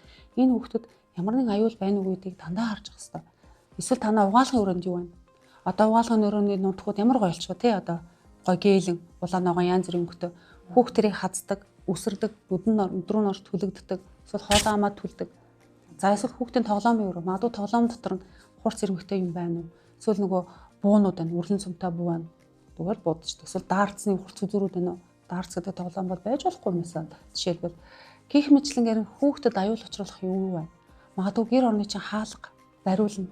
Энэ хүүхдэд ямар нэг аюул байна уу гэдгийг дандаа харж ах хэрэгтэй. Эсвэл танаа угаалгын өрөөнд юу байна? Одоо угаалгын өрөөний нутгууд ямар гоё болчихоо тий одоо гоё гэлэн улаан ногоон янз бүрийн өнгөтэй хүүхдэрийг хаздаг, үсэрдэг, өдрүүн орж түлэгддэг, эсвэл хоолоо амаад түлдэг. За эсвэл хүүхдийн тоглоомын өрөө, магадгүй тоглоом дотор нь хурц зэрэгтэй юм байна уу? Эсвэл нөгөө буунууд байна, үрлэн цумтай буу байна. Зүгээр будчихдаг. Эсвэл даарцны хурц үзүүрүүд байна уу? Даарц гэдэг тоглоом бол байж болохгүй юм байна. Жишээлбэл гих мэтлэнгээр хүүхдэд аюул учруулах юу вэ? Магадгүй гэр орны чинь хаалга бариулна.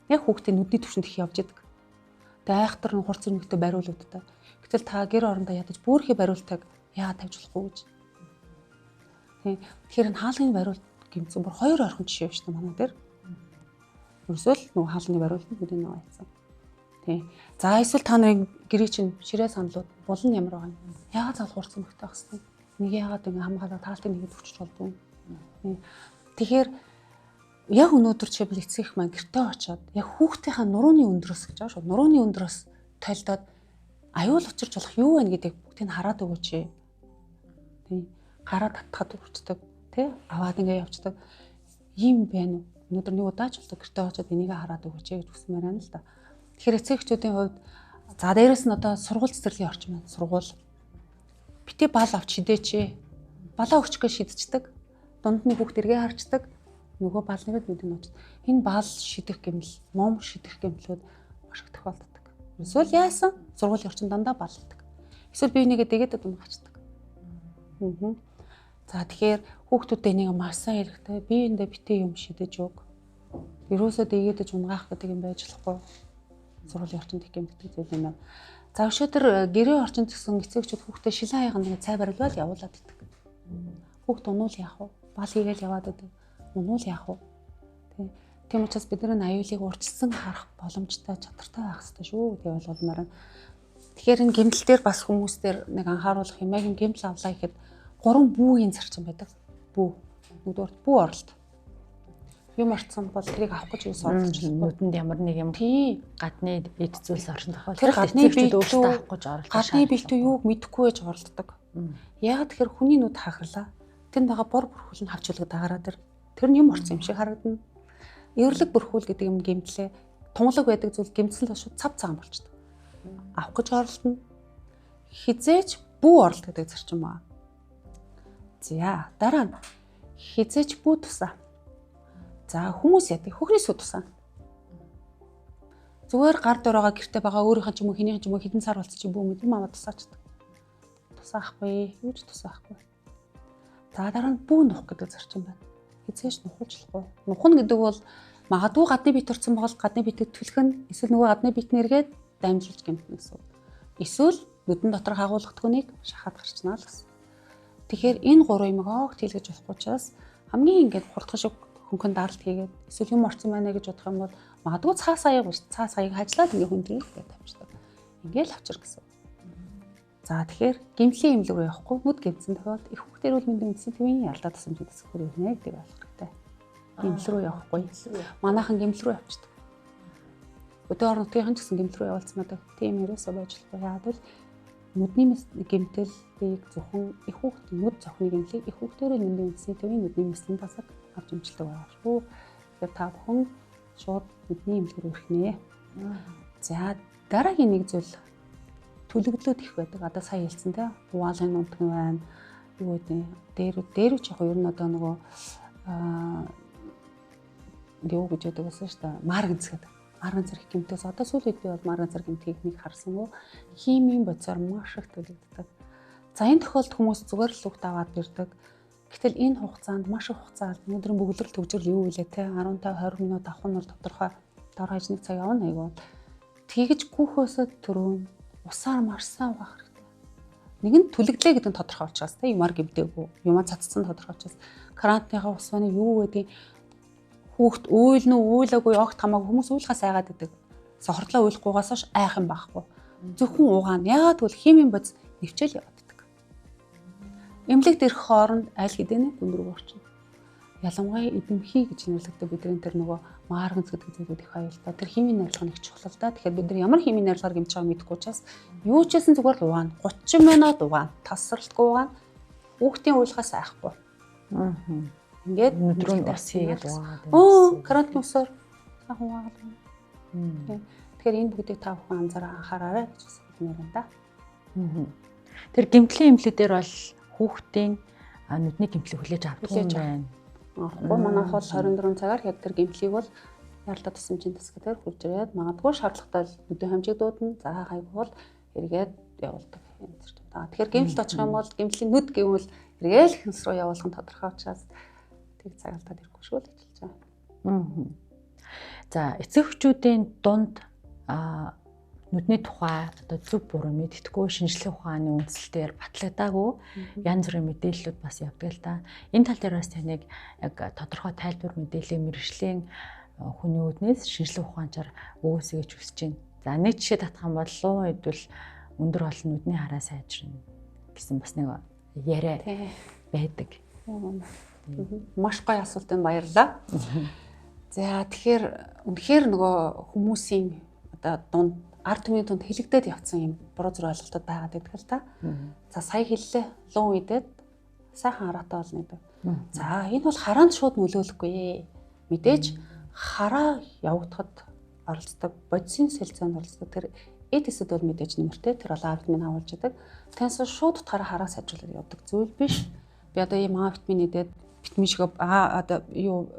Яг хүүхдийн нүдний түвшинд их явж идэг. Тэгээ айхтар нь хурц зэрэгтэй бариулуудтай. Гэтэл та гэр орондоо ядаж бүрхий бариултаг яагаад тавьж болохгүй гэж. Тэгэхээр энэ хаалгын бариулт гэмцэн бүр 2 орхон жишээ шүү дээ манай дээр. Ерөөсөө л нөгөө хаалганы бариулт нь бидний нөгөө яйцсан. Тийм. За эсвэл та нарын гэрээ чинь ширээ саналууд булан ямар байгаа юм. Яагаад зал хурц зэрэгтэй байх хэвээр. Нэг яагаад ингэ хамгаалаад таалтын нэгэд өчөж болдгоо. Тэгэхээр яг өнөөдөр чи эцэг маань гэртээ очиод яг хүүхдийнхаа нурууны өндрөөс гэж байгаа шүү. Нурууны өндрөөс тайлдаад аюул учирч болох юу вэ гэдгийг бүгдийг хараад өгөөч. Тийм. Гараа татхад үрчдэг, тий? Аваад ингэ явцдаг. Ийм байна уу? Өнөөдөр нэг удаач болдог гэртээ очиод энийг хараад өгөөч гэж хүсмээр байна л да. Тэгэхээр эцэг эхчүүдийн хувьд за дээрэс нь одоо сургууль цэцэрлэгийн орчин байна. Сургууль. Бити бал авч шидээч. Балаа өгчгөө шидчихдэг. Дунд нь хүүхд эргээ харцдаг. Нөгөө балныгд нүд нь очиж. Энэ бал шидэх гэмэл, ном шидэх гэмлүүд маш их тохиолддог. Эсвэл яасан? Сургуулийн орчин дандаа балладаг. Эсвэл бие нэгэ дэгээд дунд гачдаг. За тэгэхээр хүүхдүүдэд энийг маш сайн хэрэгтэй. Биеиндээ битээ юм шидэж өг. Ерөөсөө дэгээдэж унгаах гэдэг юм байж болохгүй. Сургуулийн орчинд их гэмтдэг зүйл юм байна. За өшөөдөр гэрээ орчинд гэсэн эцэгчүүд хүүхдээ шилэн хаяганд нэг цай барилвал явуулаад идэг. Хүүхд унуул яах вэ? Бал хийгээл яваад идэг. Унуул яах вэ? Тэ. Тийм учраас бид нар аюулыг урьдчилсан харах боломжтой чадвартай байх хэрэгтэй шүү гэдгийг ойлгуулмаар байна. Тэгэхээр энэ гэмтэл дээр бас хүмүүстээр нэг анхааруулах юм яг энэ гэмтэл авлаа гэхэд 3 бүүгийн зарчим байдаг. Бүү. Нэгдүгээр бүү оролт. Юм орцсон бол тэрийг авах гэж юус оролцож нүдэнд ямар нэг юм гадны эд зүйлс орсон тохиол тэр гадны өөртөө авах гэж оролдож гадны бэлтүү юуг мэдэхгүй байж оролддог. Яг тэгэхээр хүний нүд хахарлаа. Тэнд байгаа бор бүрхүүл нь хавчуулгад агараа тэр нь юм орсон юм шиг харагдана. Эвэрлэг бүрхүүл гэдэг юм гэмтлээ. Тунгалаг байдаг зүйл гэмтсэн л шууд цав цагаан болчдөг. Авах гэж оролдоно. Хизээч бүү оролт гэдэг зарчим ба. За дараа нь хизээч бүү тусаа. За хүмүүс яадаг хөхний сүд тусаа. Зүгээр гар дөрөөгөө гэрте байгаа өөрийнх нь ч юм уу хинийх ч юм уу хідэн сар болчих чи бүү мэдэм аваад тусаачдаг. Тусаахгүй, юу ч тусаахгүй. За дараа нь бүү нух гэдэг зарчим байна. Хизээч нухуулчлахгүй. Нухна гэдэг бол магадгүй гадны бит орсон бол гадны битэд түлэх нь эсвэл нөгөө гадны бит нэргээд дамжуулж гэмтэн гэсэн. Эсвэл нүдэн дотор хагуулгахдагныг шахаад гарчнаа л гэсэн. Тэгэхээр энэ 3 юмыг огт хийлгэж болохгүй учраас хамгийн ингээд хурдхан шиг хөнгөн даралт хийгээд эсвэл юм орсон байна гэж бодох юм бол магадгүй цаас аяг хажлаад ингээ хүндрэл гэж тавьчихдаг. Ингээл авчир гэсэн. За тэгэхээр гэмтлийн имлэг рүү явахгүй нүд гэмтсэн тохиолдолд их хүүхдэр үл мэндийн үндсийн төвийн ялдаа тасамжид эсэхөр ирнэ гэдэг ойлгох хэрэгтэй. Гэмтэл рүү явахгүй. Манайхан гэмтэл рүү явчихдаг. Өдөө орнотын ч гэсэн гэмтэл рүү явуулсан байдаг. Тийм ерөөсөө байж болохгүй. Яагаад гэвэл нүдний гэмтэлийг зөвхөн их хүүхдийн нүд зохины гэмтлийг их хүүхдэрийн мэндийн үндсийн төвийн нүдний мэслийн тасаг авч имжилдэг байгаа шүү. Тэгэхээр та бүхэн шууд нүдний имлэг рүү ирэх нэ. За дараагийн нэг зүйл төлөвлөлт их байдаг. Одоо сая хэлсэн те. Угаалгын нутгийн байна. Юу гэдэг дээр ч яг ер нь одоо нөгөө юу гэж яддаг байсан шүү дээ. Марган зэрэг. Марган зэрэг гэмтээс одоо сүүлийн үед би бол марган зэрэг гэмтгийг харсангүй. Химийн бодисоор маш их төлөвлөдөг. За энэ тохиолдолд хүмүүс зүгээр л үг даваад ирдэг. Гэтэл энэ хугацаанд маш их хугацаа өнөөдрийн бөгөлрөл төвжирэл юу вэ те 15-20 минут авах нь бол тодорхой дор хаяж нэг цаг явна айгүй. Тэгэж гүөхөөсөө түрүүн усаар марсан угаах хэрэгтэй. Нэг нь түлэглээ гэдэг нь тодорхой учраас те юмар гэмтээгүй. Юмаа цацсан тодорхой учраас карантиныхаа ус маань юу гэдэг хүүхд уйл нь уйлаагүй огт хамаагүй хүмүүс уйлахаас айгаад идэг. Сохордлоо уйлахгүйгаас ш айх юм байхгүй. Зөвхөн угаана. Яагаад гэвэл химийн бодис нэвчээл яваад идэг. Эмнэлэгт ирэх хооронд аль хэдийн дүнрүү орчин. Ялангуяа эдэмхий гэж нэрлэгддэг бидний тэр нөгөө марганц гэдэг зүйлүүд их аюултай. Тэр химийн нарилга нэг чухал л да. Тэгэхээр бид нар ямар химийн нарилгаар гэмтэж байгааг мэдэхгүй учраас юу ч гэсэн зүгээр л угаана. 30 минут угаана. Тасралтгүй угаана. Хүүхдийн уйлахаас айхгүй. Ингээд өдрөө нь ус хийгээд угаагаад. Карантин усаар сайхан угаагаад. Тэгэхээр энэ бүгдийг та бүхэн анхаараарай гэж хэлмээр байна да. Тэр гэмтлийн эмнэлэг дээр бол хүүхдийн нүдний гэмтлийг хүлээж авдаг юм байна. Гоо манайх бол 24 цагаар яг тэр гэмтлийг бол ялдаа тусамжийн засгаар хурж ирээд магадгүй шаардлагатай нүдийн хэмжээг дуудана. За гайгүй бол эргээд явуулдаг юм зэрэг та. Тэгэхээр гэмтэлд очих юм бол гэмтлийн нүд гэвэл эргээл хинс руу явуулах нь тодорхой учраас тэг цагаалтаад ирэхгүй шүү л гэж хэлж байгаа. За эцэг эхчүүдийн дунд нүдний тухай одоо зөв буруу мэддэхгүй шинжилгээ ухааны үндслэлээр батлагдаагүй янз бүрийн мэдээллүүд бас явдаг л да. Энэ тал дээр бас таныг яг тодорхой тайлбар мэдээлэл мэргэжлийн хүний үүднээс шинжилгээ ухаанчаар өгөөсэй гэж хүсэж байна. За нэг жишээ татах юм бол луу хэдвэл өндөр олон нүдний хараа сайжрна гэсэн бас нэг яриа байдаг. Маш гоё асуултанд баярлалаа. За тэгэхээр үнэхээр нөгөө хүмүүсийн одоо дунд ард түмний дунд хэлэгдээд явцсан юм буруу зүрх ойлголтод байгаад байдаг л та. За сая хэллээ лун үедэд сайхан хараатай болно гэдэг. За энэ бол хараанд шууд нөлөөлөхгүй. Мэдээж хараа явагдахад оролцдог бодисын сэлцээнд оролцдог тэр эдисэд бол мэдээж нэмэртэй тэр бол А витамин агуулж идэг. Тэрнээс шууд утгаараа хараа сайжруулаад явдаг зүйл биш. Би одоо ийм А витамин идээд витамин шиг одоо юу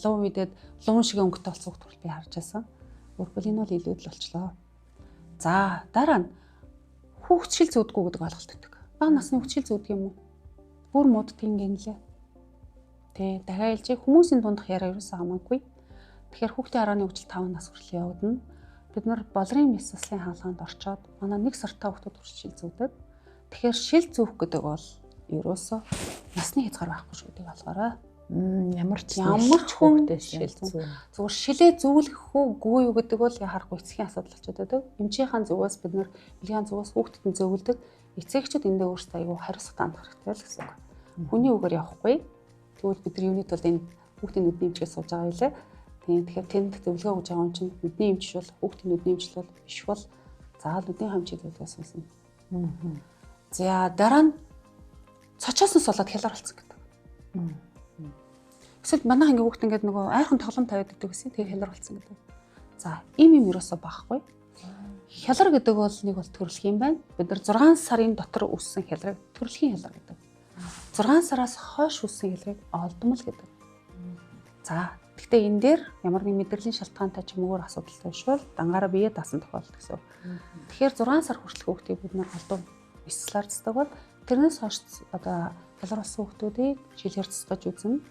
лун үедэд лун шиг өнгөтэй болсон хүмүүс би харж байсан. Өөрөөр энэ бол илүүдл болчлоо. За дараа нь хүүхдшил зүүдгүй гэдэг ойлголт өгдөг. Бага насны хүүхдшил зүүдэг юм уу? Бүр мууддгийн гэнэлээ. Тэ дахиад хэлж хүмүүсийн дундх яриа ерөөсөө хамаагүй. Тэгэхээр хүүхдийн харааны хөгжил 5 нас хүртэл явагдана. Бид нар болрын мэс заслын хаалганд орчоод манай 1 сартай хүүхдүүд хүртэл шил зүүдэг. Тэгэхээр шил зүүх гэдэг бол ерөөсөө насны хязгаар байхгүй шүү гэдэг болгоорой. Ямар ч хүн шил зүгээр шилээ зөвлөх үгүй юу гэдэг бол харахгүй эцгийн асуудал болчиход байдаг. Эмчийнхэн зүгээс бид нэр бэлгийн зүгээс хүүхдэд нь зөвлөдөг. Эцэгчүүд эндээ өөрсдөө аюу хариуцлагатай хандах хэрэгтэй л гэсэн үг. Хүний үгээр явахгүй. Тэгвэл бид нар юуны тулд энэ хүүхдийн нүдний эмчгээс сууж байгаа байлаа. Тэгэхээр тэнд зөвлөгөө өгж байгаа юм чинь нүдний эмч бол хүүхдийн нүдний эмч бол биш бол заавал нүдний хамчиг зөвлөгөөс сонсно. За дараа нь цочоосноос болоод хялар болсон гэдэг. Эсвэл манай ангийн хүүхд ингээд нөгөө айрхан тоглоом тавиад идэг гэсэн. Тэгээ хялар болсон гэдэг. За им ерөөсөө багхгүй. Хялар гэдэг бол нэг бол төрөлхийн байна. Бид нар 6 сарын дотор үссэн хялрыг төрөлхийн хялар гэдэг. 6 сараас хойш үссэн хялрыг олдмол гэдэг. За гэхдээ энэ дээр ямар нэг мэдрэлийн шалтгаантай ч юм уу асуудалтай бишвэл дангаараа бие даасан тохиолдол гэсэн. Тэгэхээр 6 сар хүртэл хүүхдийг бид нар олдом бяцлаарцдаг бол тэрнээс хойш одоо хялар болсон хүүхдүүдийг шилээр цэцгэж үзнэ.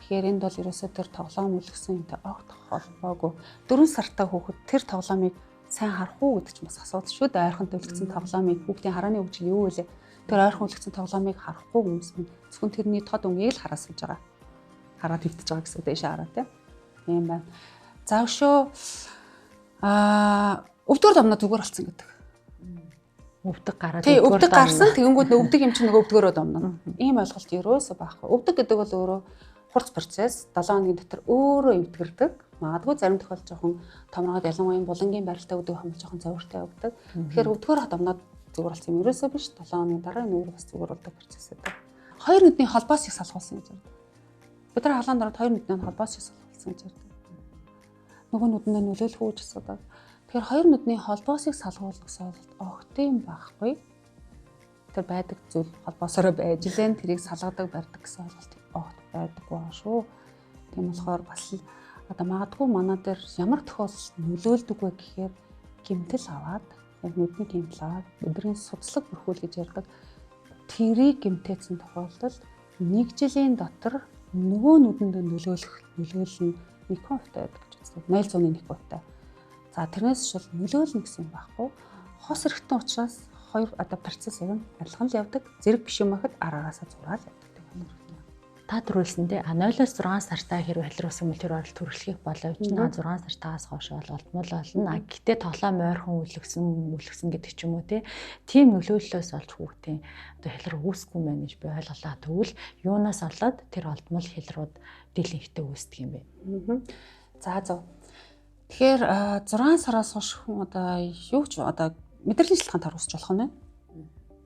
Тэгэхээр энд бол ерөөсөө тэр тоглоом үлгсэн энэ огт холбоогүй 4 сартай хүүхэд тэр тоглоомыг сайн харах уу гэдэг ч бас асуудал шүү дээ. Ойрхон төлөвлөсөн тоглоомыг хүүхдийн харааны хөгжил юу вэ? Тэр ойрхон үлгсэн тоглоомыг харахгүй хүмүүс нь зөвхөн тэрний тод өнгийг л хараад сууж байгаа. Хараад хөвтөж байгаа гэсэн үг дэше хараа тийм байна. За өшөө өвдгөр домноо зүгээр болсон гэдэг. Өвдөг гараад өвдөг гарсан тэгэнгүүт өвдөг юм чинь нөгөө өвдгөрөө домно. Ийм ойлголт ерөөсөө байхгүй. Өвдөг гэдэг бол өөрөө хурц процесс 7 хоногийн дотор өөрөө эвдгэрдэг. Магадгүй зарим тохиолдолд жоохон томроод ялангуяа булангийн барилтаа өвдөг хамт жоохон зовиртой өвдөг. Тэгэхээр өвдгөр домноод зүгээр болсон юм ерөөсөө биш 7 хоногийн дараа энэ өөрөө бас зүгээр болдог процесс гэдэг. Хоёр нүдний холбоос их салхуулсан гэж байна. Бид нар халаан дороод хоёр нүдний холбоос их салхуулсан гэж байна. Нөгөө нүдэндээ нөлөөлөх үү гэж асуудаг. Тэгэхээр хоёр нүдний холбоосыг салгуулах гэсэн огтын байхгүй. Тэр байдаг зүйл холбоосороо байж лэн тэрийг салгадаг барьдаг гэсэн ойлголт огт байдаггүй шүү. Тийм болохоор бас одоо магадгүй манай дээр ямар тохиолдолд нөлөөлдөг вэ гэхээр гэмтэл аваад яг нүдний гэмтэл аваад өдрийн судалаг бүрхүүл гэж ярьдаг. Тэрийг гэмтээсэн тохиолдолд 1 жилийн дотор нөгөө нүдэнд нөлөөлөл нь 1% байдаг гэж үздэг. 0.1%. За тэрнээс шил нөлөөлнө гэсэн юм байхгүй. Хос эрэхтэн учраас хоёр одоо процесс яг адилхан л явдаг. Зэрэг биш юм ахад араагаасаа зураад явдаг. Та төрүүлсэндээ 0-6 сартай хэрэг халируулсан мөл тэр оролт төрөлхийг боловч 6 сартаас хойш олдмол болно. Гэхдээ тоглоом ойрхон үлгсэн гэдэг ч юм уу тийм нөлөөллөөс олж хүүхдийн одоо хялар үүсэхгүй байна гэж би ойлголаа. Тэгвэл юунаас олоод тэр олдмол хялрууд дийлэн хитэ үүсдэг юм бэ? За зөв. Тэгэхээр 6 сараас хойш хүн одоо юу ч одоо мэдрэлийн шалтгаанаар үүсч болох нь.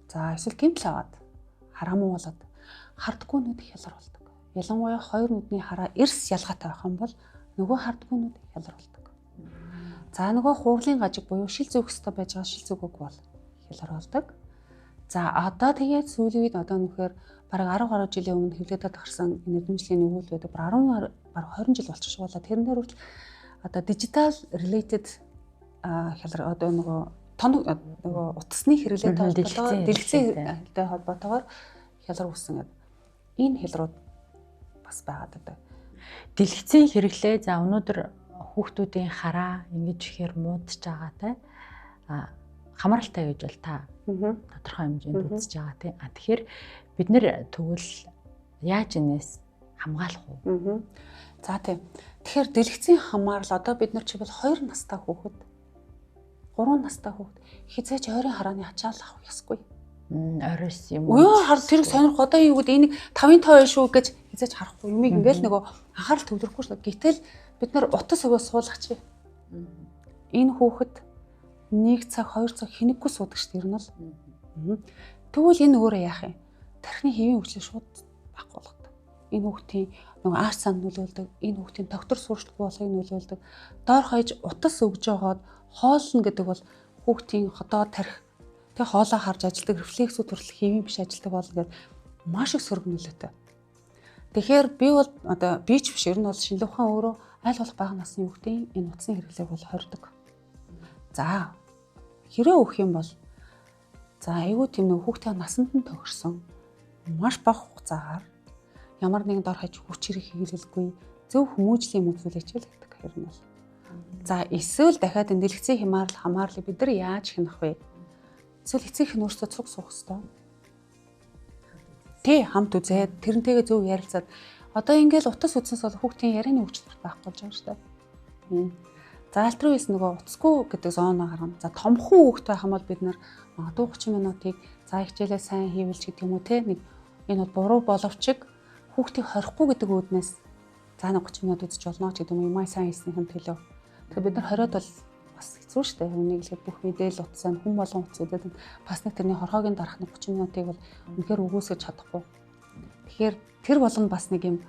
За эсвэл гэмтэл аваад хараамуу болоод хардггүй нүд хялар болдог. Ялангуяа хоёр нүдний хараа эрс ялгаатай байх юм бол нөгөө хардггүй нүд хялар болдог. За нөгөө хурлын гажиг буюу шил зүүх ёстой байж байгаа шил зүгөөг бол хялар болдог. За одоо тэгээд сүүлийн үед одоо нөхөр бараг 10 гаруй жилийн өмнө хэвлэдэд гарсан нэрмжлийн өгүүл байдаг. Бараг 20 жил болчих болоо тэрэн дээр хүртэл одоо digital related хялар одоо нөгөө тоног нөгөө утасны хэрэглээтэй холбоотойгоор дэлгэцтэй холбоотойгоор хялар үүссэн гэдэг. Энэ хялрууд бас байгаад байдаг. Дэлгэцийн хэрэглээ за өнөөдөр хүүхдүүдийн хараа ингэж ихээр муудаж байгаатай хамааралтай гэж бол та тодорхой хэмжээнд үзэж байгаа тийм. Тэгэхээр бид нэр тэгвэл яаж энэс хамгаалах вэ? За тийм. Тэгэхээр дэлгэцийн хамаарал одоо бид нар чивэл 2 настай хүүхэд 3 настай хүүхэд хизээч ойрын харааны ачаал авах ёсгүй. Оройс юм уу? Өө хар тэр сонирх одоо юу гэдэг энийг 5-5 шүү гэж хизээч харахгүй. Юмыг ингээл нөгөө анхаарал төвлөрөхгүй шүү. Гэтэл бид нар утас өгөө суулгач. Энэ хүүхэд 1 цаг 2 цаг хинэггүй суудаг шүү дээ. Ер нь бол. Тэгвэл энэ өөрөө яах юм? Тархины хэвийн хөгжил шууд багах болгодог. Энэ хүүхдийн нөгөө арт санд нөлөөлдөг. Энэ хүүхдийн доктор сурчлахгүй болохыг нөлөөлдөг. Доор хаяж утас өгж жагаад хоолно гэдэг бол хүүхдийн хотоо тарих тэг хоолоо харж ажилдаг рефлексүүд хүртэл хэвийн биш ажилдаг болно гэдэг маш их сөрөг нөлөөтэй. Тэгэхээр би бол одоо би ч биш ер нь бол шинжлэх ухаан өөрөө аль болох бага насны хүүхдийн энэ утасны хэрэглээг бол хордог. За хэрэг өгөх юм бол за айгүй тийм нэг хүүхдийн насанд нь тохирсон маш бага хугацаагаар ямар нэгэн дор хаяж хүч хэрэг хийлгэлгүй зөв хүмүүжлийн үзүүлэгч л гэдэг хэрэг нь бол. За эсвэл дахиад энэ дэлгэцийн хамаарлыг бид нар яаж хянах вэ? Эсвэл эцэг их өөрсдөө цуг суух хэрэгтэй. Тэ хамт үзээд тэрнтэйгээ зөв ярилцаад Одоо ингээл утас үтсэнс бол хүүхдийн ярианы хөгжил байхгүй болж байгаа шүү дээ. За альтруист нөгөө утасгүй гэдэг зооноо гаргана. За томхон хүүхд байх юм бол бид нар магадгүй 30 минутыг за хичээлээ сайн хийвэл ч гэдэг юм уу те нэг энэ бол буруу боловч хүүхдийг хорихгүй гэдэг үүднээс за нэг 30 минут үзэж болно ч гэдэг юм уу сайн хийснийхэн төлөө. Тэгэхээр бид нар хориод бол бас хэцүү шүү дээ. Үнийг л бүх мэдээлэл утсаа хүн болгон утсуудад бас нэг тэрний хорхоогийн дарах нэг 30 минутыг бол үнэхээр өгөөсгөж чадахгүй. Тэгэхээр тэр болгоно бас нэг юм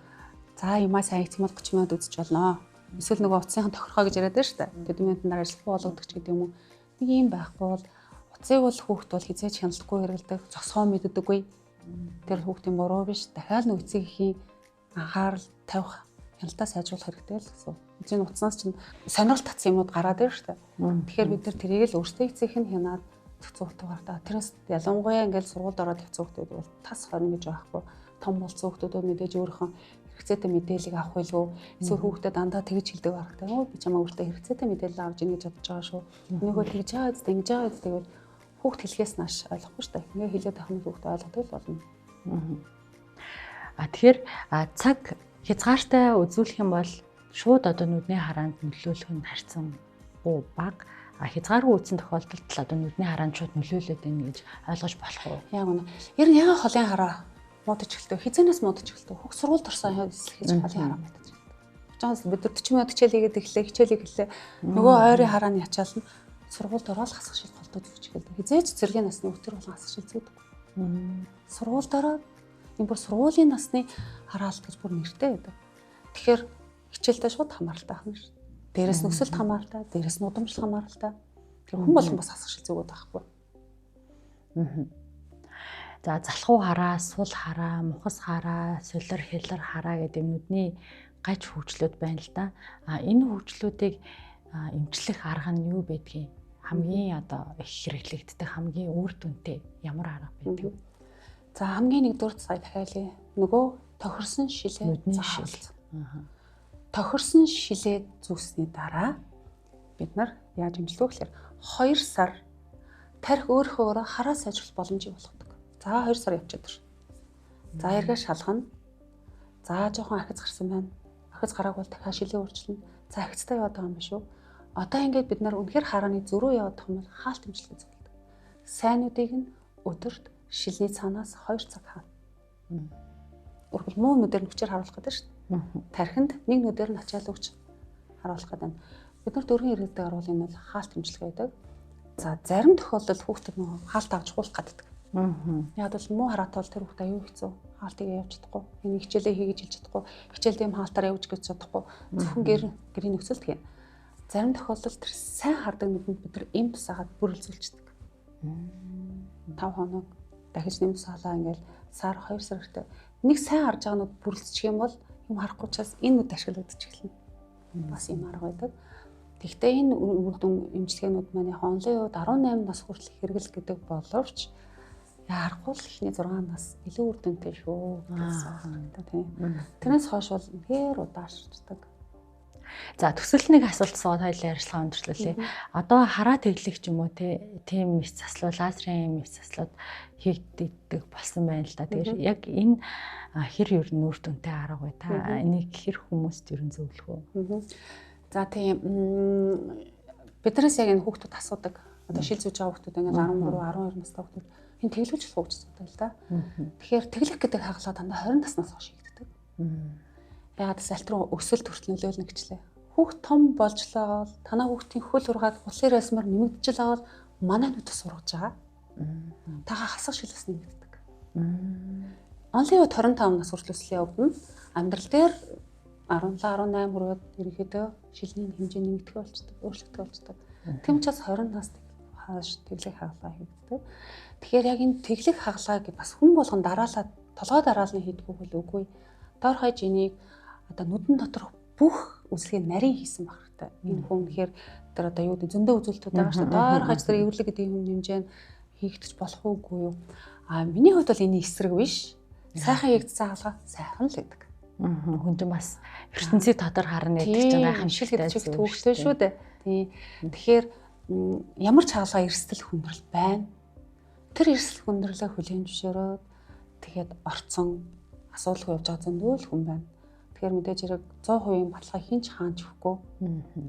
за юмаа сайн хийх юм бол 30 минут үзэж болно. Эсвэл нөгөө утсынхан тохирхоо гэж яриад байна шүү дээ. Тэд минутын дараа ажиллахгүй болгодог ч гэдэг юм уу. Нэг юм байхгүй бол утсыг бол хүүхд бол хизээж хяналтгүй хэрэглэдэг, зогсоо мэддэггүй. Тэр хүүхдийн буруу биш. Дахиад нэг эцгийн анхаарал тавих, хяналтаа сайжруулах хэрэгтэй л гэсэн. Эцгийн утаснаас чинь сонирхол татсан юмнууд гараад байна шүү дээ. Тэгэхээр бид нар тэрийг л өөрсдөө эцгийнх нь хянаад зохицуулдаг байна. Тэрнээс ялангуяа ингээл сургуульд ороод явц хүүхдүүд бол тас хорин гэж байхгүй. Том болсон хүүхдүүд мэдээж өөрийнхөө хэрэгцээтэй мэдээллийг авах байлгүй эсвэл хүүхдэд дандаа тэгж хэлдэг байхтай. Өө би чамаа өөртөө хэрэгцээтэй мэдээлэл авч ийн гэж бодож байгаа шүү. Нөгөө тэгж байгаа үст ингэж байгаа үст тэгвэл хүүхд хэлхээс нааш ойлгохгүй шүү дээ. Ингээ хэлээд авах нь хүүхд ойлгодог л болно. Тэгэхээр цаг хязгаартай үзүүлэх юм бол шууд одоо нүдний хараанд нөлөөлөх нь харьцан бага. Хязгааргүй үзсэн тохиолдолд л одоо нүдний хараанд шууд нөлөөлөд байна гэж ойлгож болох уу? Яг үнэ. Ер нь яга холын хараа муудаж эхэлдэг. Хизэнээс муудаж эхэлдэг. Хүүхд сургуульд орсон хийж холын хараа муудаж эхэлдэг. Жаас бид 40 минут хичээлийгээд эхлэе, хичээлийг эхлэе. Нөгөө ойрын харааны ячаал нь сургуульд ороод хасах шил голдож өгч эхэлдэг. Хизээч зэргийн насны өтөр болон хасах шил зүүдэг. Сургуульд ороод энэ бүр сургуулийн насны хараалт гэж бүр нэртэй байдаг. Тэгэхээр хичээлдээ шууд хамааралтай ахна шүү. Дээрээс нөхцөлд хамааралтай, дээрээс нь удамшлаг хамааралтай. Тэр хүн болгон бас хасах шил зүгөөд байхгүй. За залхуу хараа, сул хараа, мухас хараа, солир хэлэр хараа гэдэг юмнуудны гаж хөгжлүүд байна л да. Энэ хөгжлүүдийг эмчлэх арга нь юу байдгийг хамгийн одоо их хэрэглэгддэг хамгийн үр дүнтэй ямар арга байдаг вэ? За хамгийн нэгдүгээр сая дахиалъя. Нөгөө тохирсон шилээ нүдний шил. Тохирсон шилээ зүүсний дараа бид нар яаж эмчлэх вэ гэхээр 2 сар тарих өөрөөр хараа сайжруулах боломжийг болгодог. За 2 сар явчихад байна. За эргээ шалгана. За жоохон ахиц гарсан байна. Ахиц гараагүй бол дахиад шилээ өөрчилнө. За ахицтай яваад байгаа юм биш үү? Одоо ингээд бид нар үнэхээр харааны зөрүү яваад байгаа юм бол хаалт эмчилгээ зөвлөдөг. Сайнуудыг нь өдөрт шилний цаанаас 2 цаг хаана. Өөрөөр муу нүдээр нь хүчээр харуулах гэдэг шүү дээ. Тархинд нэг нүдээр нь ачаал өгч харуулах гэдэг. Бид нар дөрвөн иргэдэг аруул энэ бол хаалт эмчилгээ байдаг. За зарим тохиолдолд хүүхдэд нөгөө хаалт авч хуулах гаддаг. Яг бол муу хараатай бол тэр хүүхд аюу хэцүү. Хаалтыг явж чадахгүй. Энэ хичээлээ хийгэж хэлж чадахгүй. Хичээлд юм хаалтаар явж гэж чадахгүй. Зөвхөн гэрийн нөхцөлд гин. Зарим тохиолдолд тэр сайн хардаг нүдэнд бид нар эм тусаагаад бүрэлзүүлчихдэг. 5 хоног дахиж нэм тусаалаа ингээл сар 2 сар хэрэгтэй. Нэг сайн харж байгаа нүд бүрэлцчих юм бол юм харахгүй учраас энэ нүд ашиглагдаж эхэлнэ. Бас юм арга байдаг. Гэхдээ энэ үр дүн эмчилгээнүүд маань яг онлын үед 18 нас хүртэл хэрэгэл гэдэг боловч харахгүй л ихний 6 нас илүү үр дүнтэй шүү гэсэн тийм. Тэрнээс хойш бол үнээр удаашрдаг. За төсөл нэг асуулт сууд хоёлаа ярилцлага өндөрлүүлээ. Одоо хараа тэглэх юм уу тийм мэс заслуу, лазерын мэс заслууд хийгддэг болсон байна л да. Тэгэхээр яг энэ хэр ер нь үр дүнтэй арга бай та энийг хэр хүмүүст ер нь зөвлөх үү? За тийм биднээс яг энэ хүүхдүүд асуудаг. Одоо шил зүүж байгаа хүүхдүүд ингээд 13, 12 настай хүүхдүүд энэ тэглүүлж болох гэж асуудаг л да. Тэгэхээр тэглэх гэдэг хагалгаа дандаа 20 наснаас хойш хийгддэг. Ягаад гэвэл альтруу өсөлт хүртэл нөлөөлнө гэжлээ. Хүүхд том болжлоо бол танаа хүүхдийн хөл ургаад улсын расмаар нэмэгдэж байгаа бол манай нүд сургаж байгаа. Тагаа хасах шилээс нэмэгддэг. Онлын үед 25 нас хүртэл өслийн явдна. Амьдрал дээр 17, 18 хүрээд ерөнхийдөө шилний хэмжээ нэмэгдэх болчдөг, өөрчлөгдөх болчдөг. Тэм учраас 20 нас хойш тэглэх хагалгаа хийгддэг. Тэгэхээр яг энэ тэглэх хагалгааг бас хүн болгон дараалаад толгой дараалны хийдгүү бол үгүй. Доор хаяж энийг одоо нүдэн доторх бүх үзлэгийг нарийн хийсэн байх хэрэгтэй. Энэ хүн тэгэхээр тэр одоо юу гэдэг зөндөө үзүүлэлтүүд байгаа шүү дээ. Доор хаяж тэр эвэрлэг гэдэг юм хэмжээ нь хийгдэж болох уугүй юу? Миний хувьд бол энэ эсрэг биш. Сайхан хийгдсэн хаалга сайхан л гэдэг. Хүн чинь бас ертөнцийг тодор харна гэдэг чинь гайхамшигтай төвөгтэй шүү дээ. Тийм. Тэгэхээр ямар ч хаалга эрсдэл хүндрэл байна. Тэр эрсдэл хүндрэлээ хүлээн зөвшөөрөөд тэгээд орцсон асуудалгүй явж байгаа зөндөө л хүн байна. Тэгэхээр мэдээж хэрэг 100% баталгаа хинч хаанч өгөхгүй.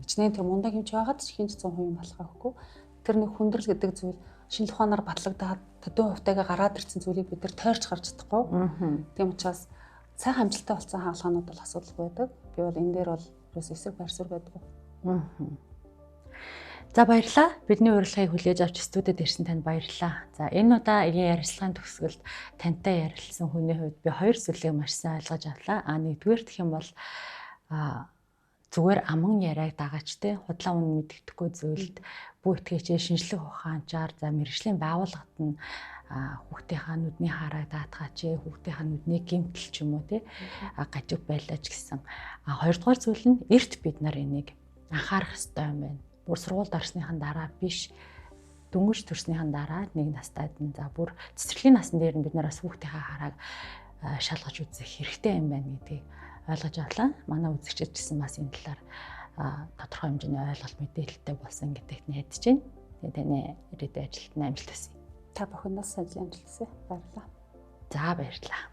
Хичнээн тэр мундаг хэмж байгаад ч хинч 100% баталгаа өгөхгүй. Тэр нэг хүндрэл гэдэг зүйл шинэ ухаанаар батлагдаад төдөө хувьтайгаа гараад ирсэн зүйлийг бид нар тойрч гарч чадахгүй. Тийм учраас сайхан амжилттай болсон хаалганууд бол асуудалгүй байдаг. Би бол энэ дээр бол ерөөс эсрэг байрсуур байдаг. За баярлалаа. Бидний урилгыг хүлээж авч студид ирсэн танд баярлалаа. За энэ удаагийн ярилцлагын төгсгөлд тантай ярилцсан хүний хувьд би хоёр зүйлийг маш сайн ойлгож авлаа. Нэгдүгээр гэх юм бол зүгээр аман яриаг дагаж те худлаа үнэн мэддэхгүй зүйлд бүх итгэжээ шинжлэх ухаанчаар за мэргэжлийн байгууллагад нь хүүхдийнхаа нүдний хараа даатгаач, хүүхдийнхаа нүдний гэмтэл ч юм уу те гажиг байлаач гэсэн. Хоёрдугаар зүйл нь эрт бид нар энийг анхаарах ёстой юм байна. Бүр сургуульд орсныхан дараа биш, дөнгөж төрснийхэн дараа нэг настайд нь за бүр цэцэрлэгийн насн дээр нь бид нар бас хүүхдийнхаа харааг шалгаж үзэх хэрэгтэй юм байна гэдгийг ойлгож авлаа. Манай үзэгчид гэсэн бас энэ талаар тодорхой хэмжээний ойлголт мэдээлэлтэй болсон гэдэгт найдаж байна. Тэгээ таны ирээдүйн ажилд амжилт хүсье. Та бүхэндээ сайн амжилт хүсье. Баярлалаа. За баярлалаа.